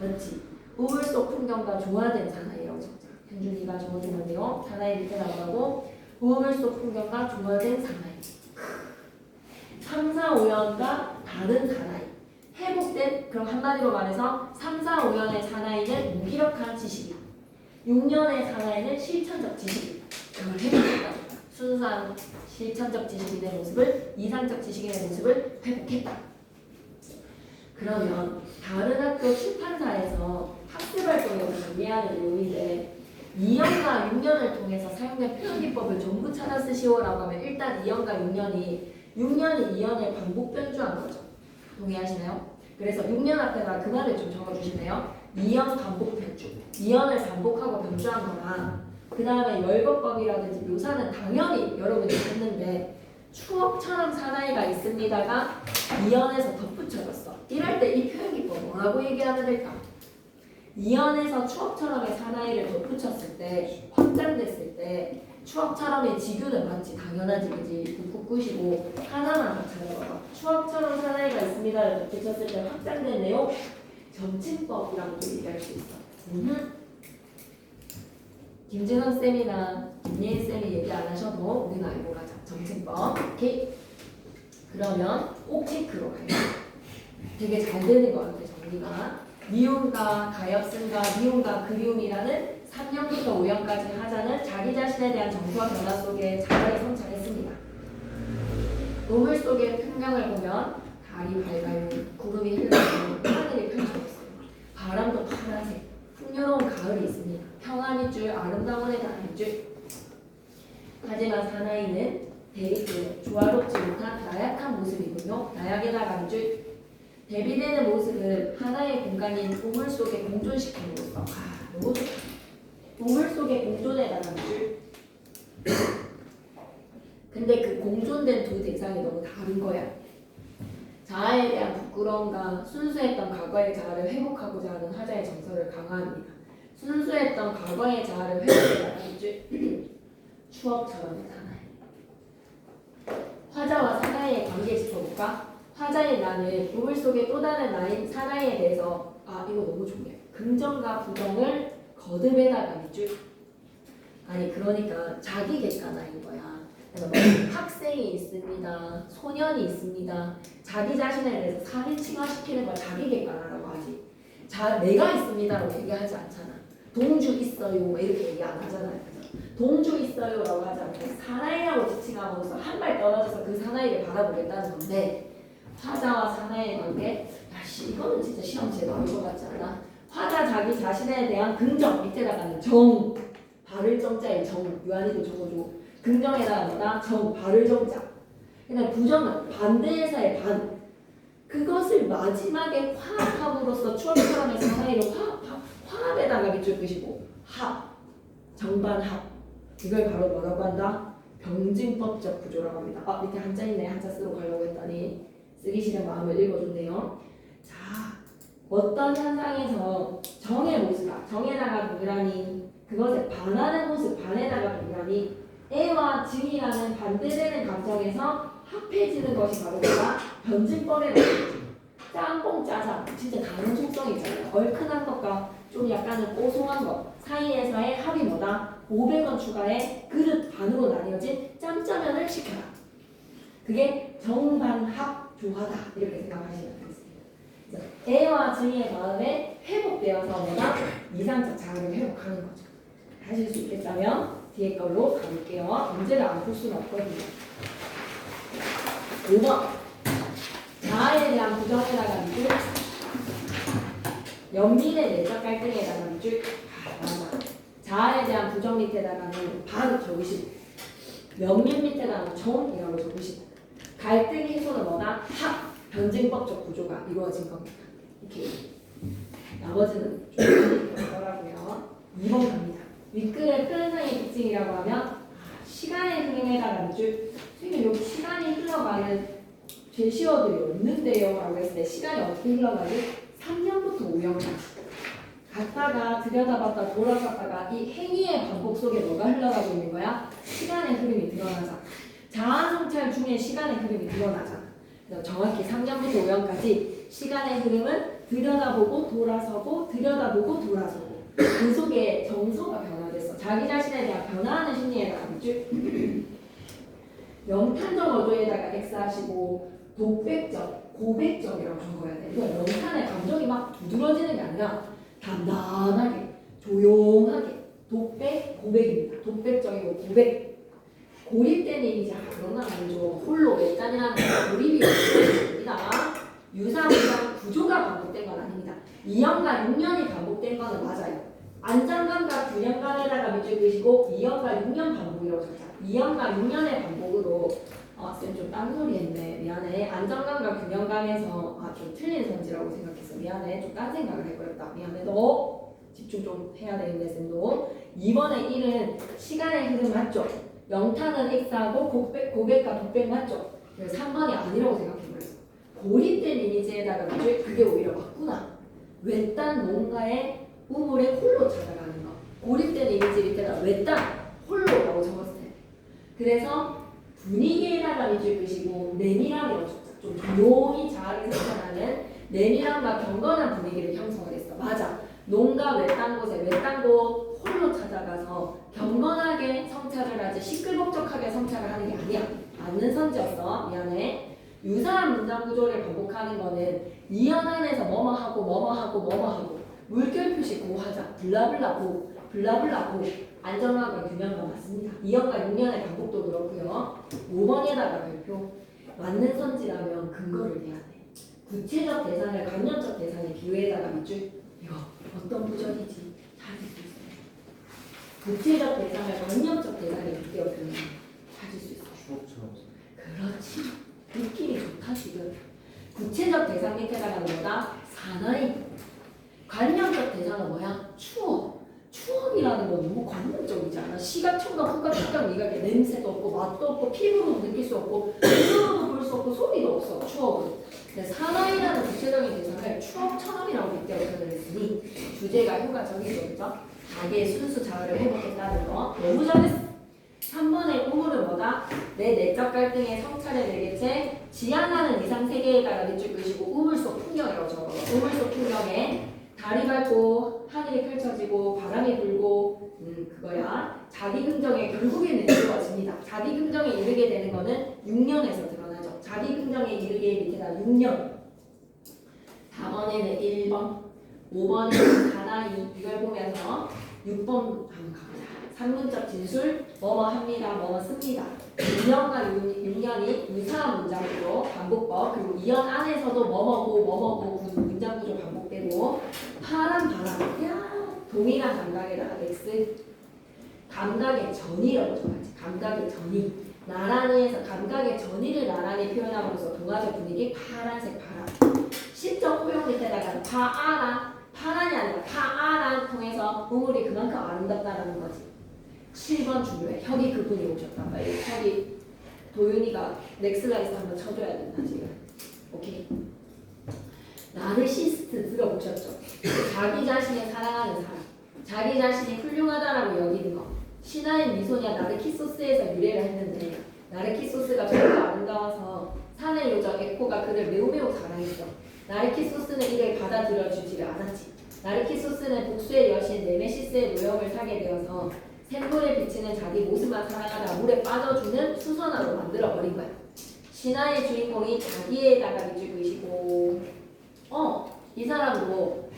맞지? 우물 속 풍경과 조화된 사나이라고 적자. 현준이가 적어주는데요. 사나이 밑에 나가고 우물 속 풍경과 조화된 사나이. 3, 4, 5년과 다른 사나이. 회복된, 그럼 한마디로 말해서 3, 4, 5년의 사나이는 무기력한 지식이 6년의 사나이는 실천적 지식이 그걸 회복했다. 순수한 실천적 지식인의 모습을 이상적 지식인의 모습을 회복했다. 그러면 다른 학교 출판사에서 학습활동을 준비하는 내용인데 2년과 6년을 통해서 사용된 표현기법을 전부 찾아 쓰시오라고 하면 일단 2년과 6년이 2년을 반복 변주한 거죠. 동의하시나요? 그래서 6년 앞에다 그 말을 좀 적어주시네요. 2년 반복 변주. 2년을 반복하고 변주한 거랑 그 다음에 열거법이라든지 묘사는 당연히 여러분이 했는데 추억처럼 사나이가 있습니다가 2년에서 덧붙여졌어. 이럴 때 이 표현기법 뭐라고 얘기하면 될까? 2년에서 추억처럼의 사나이를 덧붙였을 때 확장됐을 때 추억처럼의 지규는 맞지 당연하지 그지 꾹꾹꾹이고 하나만 더 찾아봐봐. 추억처럼 사나이가 있습니다를 덧붙였을 때 확장된 내용 점칭법이라고도 얘기할 수 있어. 김진원 쌤이나 김예인 쌤이 얘기 안 하셔도 우리는 알고 가자. 점칭법. 오케이. 그러면 꼭 체크로 가요. 되게 잘 되는 것 같아 정리가. 미움과 가엾음과 미움과 그리움이라는 3년부터 5년까지 하자는 자기 자신에 대한 정서와 변화 속에 자아를 성찰했습니다. 우물 속의 풍경을 보면 달이 밝아요. 구름이 흘러요. 하늘이 펼쳐졌어요. 바람도 파란색. 풍요로운 가을이 있습니다. 평안일 줄 아름다운 해가 아닐 줄. 하지만 사나이는 대립된 조화롭지 못한 나약한 모습이군요. 나약에다가 아닐 줄. 대비되는 모습은 하나의 공간인 우물 속에 공존시킴으로써 너무 좋다. 우물 속에 공존에다가 아닐 줄. 근데 그 공존된 두 대상이 너무 다른 거야. 자아에 대한 부끄러움과 순수했던 과거의 자아를 회복하고자 하는 화자의 정서를 강화합니다. 순수했던 과거의 자아를 회복해나가는 줄 추억처럼의 사나이. 화자와 사나이의 관계 짚어볼까? 화자인 나는 우물 속의 또 다른 나인 사나이에 대해서 이거 너무 좋네. 긍정과 부정을 거듭에다가 밑줄. 아니 그러니까 자기 객관화인 거야. 학생이 있습니다. 소년이 있습니다. 자기 자신에 대해서 살인칭화시키는 걸 자기 객관화라고 하지. 내가 있습니다라고 얘기하지 않잖아. 동주 있어요 이렇게 얘기 안 하잖아요. 동주 있어요라고 하지 않고 사나이라고 지칭함으로써 한 발 떨어져서 그 사나이를 바라보겠다는 건데 화자와 사나이의 관계? 야씨 이거는 진짜 시험지에 나올 것 같지 않아? 화자 자기 자신에 대한 긍정 밑에다가는 정 바를 정자에 정 유한이도 적어줘. 긍정에다가 뭐다? 정 바를 정자. 그다음 부정은 반대에서의 반. 그것을 마지막에 화합함으로써 추억처럼의 사나이로 화합에다가 밑줄 끄시고 합 정반합 이걸 바로 뭐라고 한다? 병증법적 구조라고 합니다. 밑에 한자 있네. 한자 쓰러 가려고 했더니 쓰기 싫은 마음을 읽어줬네요. 자, 어떤 현상에서 정의 모습아 정에다가 동그라미 그것에 반하는 모습 반에다가 동그라미 애와 증이라는 반대되는 감정에서 합해지는 것이 바로 뭐가 변증법의 모습이지. 짬뽕 짜장 진짜 다른 속성이 있잖아요. 얼큰한 것과 좀 약간은 뽀송한 것 사이에서의 합이 뭐다? 500원 추가에 그릇 반으로 나뉘어진 짬짜면을 시켜라. 그게 정반합 조화다 이렇게 생각하시면 되겠습니다. 애와 증의 마음에 회복되어서 내가 이상적 자아를 회복하는 거죠. 하실 수 있겠다면 뒤에 걸로 가볼게요. 문제를 안 풀 수는 없거든요. 5번 자아에 대한 부정에다가 밑줄, 연민의 내적 갈등에다가 밑줄. 맞아. 자아에 대한 부정 밑에다가는 바로 적으시고, 연민 밑에다가는 정이라고 적으시고, 갈등 해소는 뭐다? 합, 변증법적 구조가 이루어진 겁니다. 오케이. 나머지는 좀 있더라고요. 2번 갑니다. 윗글의 표현상의 특징이라고 하면 시간의 흐름에다가 밑줄. 선생님 여기 시간이 흘러가는 제시어들이 없는데요 라고 했을 때 시간이 어떻게 흘러가지? 3년부터 5년까지 갔다가 들여다봤다 돌아갔다가 이 행위의 반복 속에 뭐가 흘러가고 있는 거야? 시간의 흐름이 드러나자. 자아성찰 중에 시간의 흐름이 드러나잖아. 그래서 정확히 3년부터 5년까지 시간의 흐름은 들여다보고 돌아서고 들여다보고 돌아서고 그 속에 정서가 변화됐어. 자기 자신에 대한 변화하는 심리에다가 밑줄. 영탄적 어조에다가 X 하시고 독백적, 고백적이라고 적어야 돼. 이거 영탄의 감정이 막 두드러지는 게 아니라 단단하게, 조용하게 독백, 고백입니다. 독백적이고 고백. 고립된 이미지 그런 건 아니죠. 홀로 외딴이라는 고립이 아닙니다. 유사무상 구조가 반복된 건 아닙니다. 2년과 6년이 반복된 거는 맞아요. 안정감과 균형감에다가 밑줄 그시고 2년과 6년 반복이라고 적자. 2년과 6년의 반복으로 쌤 좀 딴소리 했네. 미안해. 안정감과 균형감에서 좀 틀린 선지라고 생각했어. 미안해. 좀 딴 생각을 해버렸다. 미안해. 너 집중 좀 해야 되는데 쌤도. 2번의 1은 시간의 흐름 맞죠? 영탄은 X하고 고백과 독백 맞죠? 그래서 3번이 아니라고 생각해버렸어. 고립된 이미지에다가 그게 오히려 맞구나. 외딴 뭔가의 우물에 홀로 찾아가는 거. 고립된 이미지 밑에다 외딴 홀로라고 적었을 때. 그래서 분위기에다가 밑줄 그시고 내밀함이라고 적자. 좀 조용히 자아를 생산하는 내밀함과 경건한 분위기를 형성했어. 맞아. 농가 외딴 곳에 외딴 곳 홀로 찾아가서 경건하게 성찰을 하지 시끌벅적하게 성찰을 하는 게 아니야. 맞는 선지였어. 미안해. 유사한 문장 구조를 반복하는 거는 이연 안에서 뭐뭐 하고 물결 표시 고하자. 블라블라고 블라블라고 안정화가 균형과 맞습니다. 2년과 6년의 반복도 그렇고요. 5번에다가 발표. 맞는 선지라면 근거를 대야 돼. 구체적 대상을 관념적 대상에 비유에다가 밑줄. 이거 어떤 부절이지? 찾을 수 있어요. 구체적 대상을 관념적 대상에 빗대어 표현하면 찾을 수 있어요. 추억처럼. 그렇지. 느낌이 좋다 지금. 구체적 대상 밑에다가는 뭐다? 사나이. 관념적 대상은 뭐야? 추억. 추억이라는 건 너무 관념적이지 않아? 시각청각, 후각청각, 미각에 냄새도 없고 맛도 없고 피부로 느낄 수 없고 눈으로도 볼 수 없고 소리도 없어. 추억은. 근데 사나이라는 구체적인 대상을 추억처럼이라고 빗대어 표현을 했으니 주제가 효과적이죠. 그죠? 자기의 순수 자아를 회복했다는 거. 너무 잘했어. 3번의 우물은 뭐다? 내 내적 갈등의 성찰의 매개체 지향하는 이상 세계에다가 밑줄 그시고 우물 속 풍경이라고 적어. 우물 속 풍경에 달이 밝고 하늘이 펼쳐지고 바람이 불고 그거야. 자기 긍정에 결국에는 이루어집니다. 자기 긍정에 이르게 되는 거는 6년에서 드러나죠. 자기 긍정에 이르게 밑에다 6년. 4번에는 1번, 5번에는 사나이. 이걸 보면서 6번 한번 가보자. 산문적 진술, 뭐뭐 합니다, 뭐뭐 씁니다. 2년과 6년이 유사한 문장구조 반복법, 그리고 2년 안에서도 뭐뭐고 문장 구조 반복되고 파란 바람, 야 동일한 감각에다가 X, 감각의 전이라고 적었지. 감각의 전이. 나란히에서 감각의 전이를 나란히 표현함으로써 동화적 분위기 파란색 바람. 시적 호용 밑에다가 파아란, 파란이 아니라 파아란 통해서 우물이 그만큼 아름답다라는 거지. 7번 중요해. 혁이 그분이 오셨다. 빨리 혁이 도윤이가 넥슬라이스 한번 쳐줘야 된다 지금. 오케이. 나르시스트 들어보셨죠? 자기 자신을 사랑하는 사람. 자기 자신이 훌륭하다라고 여기는 거. 신화의 미소냐 나르키소스에서 유래를 했는데 나르키소스가 별로 아름다워서 산의 요정 에코가 그를 매우 사랑했어. 나르키소스는 이를 받아들여 주지를 않았지. 나르키소스는 복수의 여신 네메시스의 노역을 사게 되어서 샘물에 비치는 자기 모습만 사랑하다 물에 빠져주는 수선화로 만들어버린 거야. 신화의 주인공이 자기에다가 밑줄 그시고 이 사람도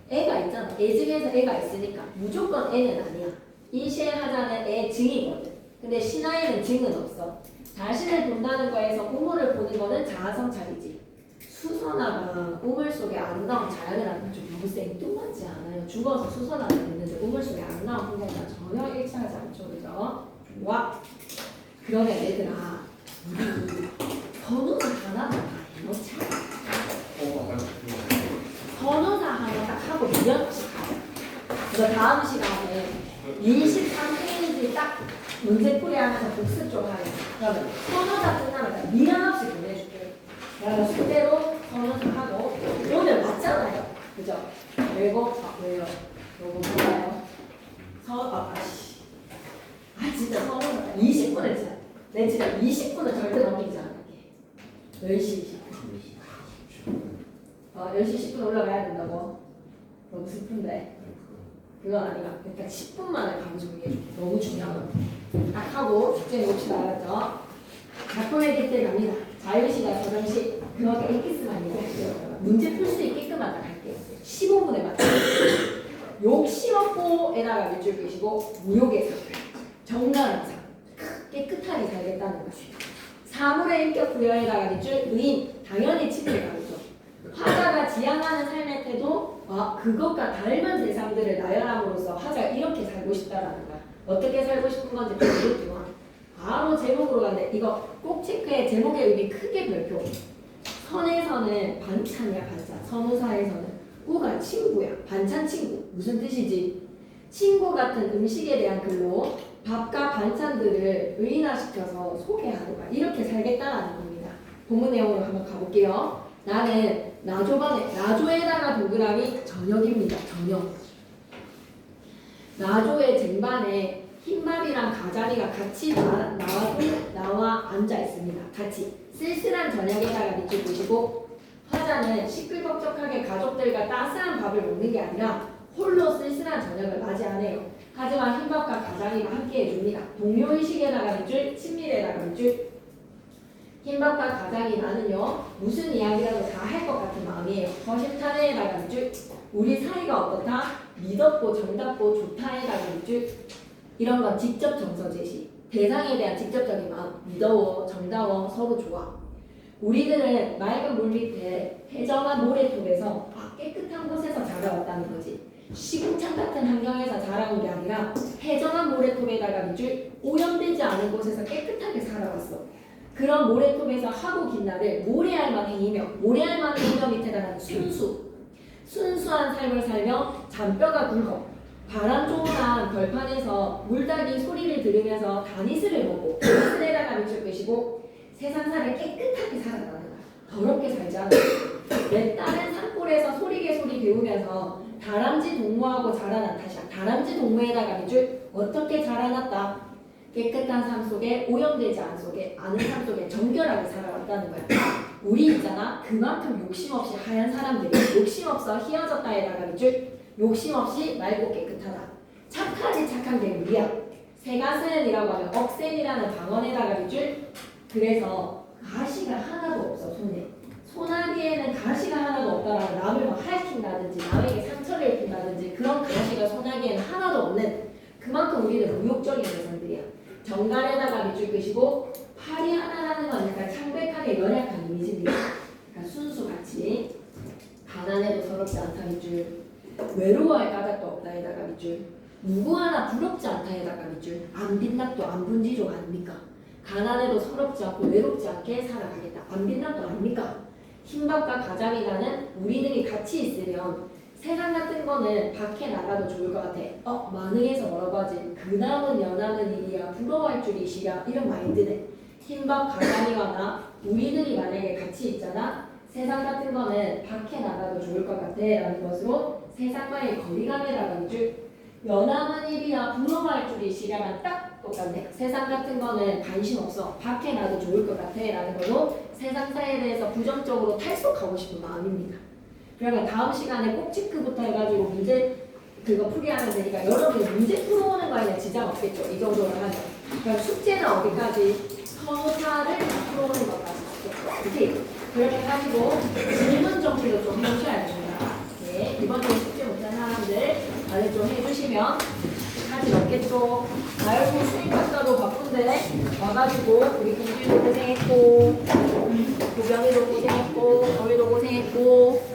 애가 있잖아. 애 중에서 애가 있으니까 무조건 애는 아니야. 이시하자는 애 증이거든. 근데 신하에는 증은 없어. 자신을 본다는 거에서 우물을 보는 거는 자아성찰이지. 수선화가 우물 속에 아름다운 자연을 하는 좀 너무 생뚱맞지 않아요? 죽어서 수선화가 됐는데 우물 속에 아름다운 풍경과 전혀 일치하지 않죠, 그죠? 좋아. 그러면 얘들아, 우리 번호가 하나만 다 해놓자. 번호사 하나 딱 하고 밀어넣지. 그래서 다음 시간에 23페이지 딱 문제풀이 하면서 복습 좀 하래. 그러면 번호사 끝나면 밀어넣지 보내줄게. 내가 숙제로 번호사 하고 오늘 맞잖아요. 그죠? 왜요? 왜요? 너무 좋아요. 진짜 번호사 20분을 진짜 내 진짜 20분은 절대 넘기지 않을게. 10시 10시 10분 올라가야 된다고? 너무 슬픈데. 그건 아니야. 그러니까 10분만을 강조해. 너무 중요한 거. 딱 하고 숙제 놓치다 알았죠? 작품의 깃들 갑니다. 자유시간 저정시 그만큼 엑기스만 얘기할게요. 문제 풀 수 있게끔 하다 갈게요. 15분에 맞춰. 욕심 없고에다가 밑줄 그시고 무욕에서 정갈한 삶. 깨끗하게 살겠다는 것이. 사물의 인격 부여에다가 밑줄 의인. 당연히 친밀 가르죠. 화자가 지향하는 삶의 태도, 그것과 닮은 대상들을 나열함으로써 화자가 이렇게 살고 싶다라는 거야. 어떻게 살고 싶은 건지 모르겠지만 바로 제목으로 가는데 이거 꼭 체크해. 제목의 의미 크게 별표. 선에서는 반찬이야, 반찬. 선우사에서는 우가 친구야. 반찬 친구. 무슨 뜻이지? 친구 같은 음식에 대한 글로 밥과 반찬들을 의인화시켜서 소개하도록 이렇게 살겠다라는 겁니다. 본문 내용으로 한번 가볼게요. 나는 나조에다가 동그라미 저녁입니다. 저녁. 나조의 쟁반에 흰밥이랑 가자미가 같이 나와 앉아 있습니다. 같이 쓸쓸한 저녁에다가 밑줄 보시고 화자는 시끌벅적하게 가족들과 따스한 밥을 먹는 게 아니라 홀로 쓸쓸한 저녁을 맞이하네요. 하지만 흰밥과 가자미가 함께 해줍니다. 동료의식에다가 밑줄, 친밀에다가 밑줄. 흰밥과 가자미 나는요 무슨 이야기라도 다 할 것 같은 마음이에요. 허심탄회에다가 밑줄. 우리 사이가 어떻다? 믿었고 정답고 좋다에다가 밑줄. 이런 건 직접 정서 제시. 대상에 대한 직접적인 마음. 믿어워, 정다워, 서로 좋아. 우리들은 맑은 물 밑에 해저한 모래톱에서 깨끗한 곳에서 자라왔다는 거지. 시궁창 같은 환경에서 자라온 게 아니라 해저한 모래톱에다가 밑줄. 오염되지 않은 곳에서 깨끗하게 살아왔어. 그런 모래톱에서 하고 긴 날을 모래알만 행이며 모래알만 행이며 밑에다가 순수한 삶을 살며 잔뼈가 굵어 바람조운한 벌판에서 물닭이 소리를 들으면서 다니스를 먹고 다니스에다가 밑줄 끄시고 세상살을 깨끗하게 살아가는 거야. 더럽게 살지 않아. 내 딸은 산골에서 소리개소리 배우면서 다람쥐 동무하고 자라난 탓이야. 다람쥐 동무에다가 밑줄. 어떻게 자라났다. 깨끗한 삶 속에 오염되지 않은 삶 속에 정결하게 살아왔다는 거야. 우리 있잖아. 그만큼 욕심 없이 하얀 사람들이 욕심 없어 희어졌다에다가 밑줄. 욕심 없이 맑고 깨끗하다. 착하지 착한 게 우리야. 세가스엔이라고 하면 억센이라는 방언에다가 밑줄. 그래서 가시가 하나도 없어 손에. 소나기에는 가시가 하나도 없다라는 남을 막 핥힌다든지 남에게 상처를 입힌다든지 그런 가시가 소나기에는 하나도 없는 그만큼 우리는 무욕적인 대상들이야. 정갈에다가 밑줄 끄시고 팔이 하나라는 건 약간 창백하게 연약한 이미지입니다. 그러니까 순수같이 가난해도 서럽지 않다 밑줄. 외로워할 까닭도 없다에다가 밑줄. 누구 하나 부럽지 않다에다가 밑줄. 안 빛납도 안 분지족 아닙니까? 가난해도 서럽지 않고 외롭지 않게 살아가겠다. 안 빛납도 아닙니까? 흰밥과 가자미나는 우리들이 같이 있으면 세상 같은 거는 밖에 나가도 좋을 것 같아. 만능에서 뭐라고 하지? 그남은 연하는 일이야. 부러워할 줄이시랴. 이런 마인드네. 흰밥 가자미와 나 우리들이 만약에 같이 있잖아. 세상 같은 거는 밖에 나가도 좋을 것 같아 라는 것으로 세상과의 거리감에다가 밑줄. 연하는 일이야. 부러워할 줄이시랴만 딱 똑같네. 세상 같은 거는 관심 없어. 밖에 나도 좋을 것 같아 라는 걸로 세상사에 대해서 부정적으로 탈속하고 싶은 마음입니다. 그러면 다음 시간에 꼭 체크부터 해가지고 문제 그거 풀이하면 되니까 여러분이 문제 풀어오는 거에는 지장 없겠죠. 이 정도로 하면. 그럼 숙제는 어디까지? 서사를 다 풀어오는 것까지. 오케이. 그렇게 해가지고 질문 좀 마무리도 좀 해주셔야 됩니다. 네, 이번 주에 쉽지 못한 사람들 다들 좀 해주시면 하지 없겠죠. 아이고 수익 갔다도 바쁜데 와가지고 우리 김준이도 고생했고 고병이도 고생했고 저희도 고생했고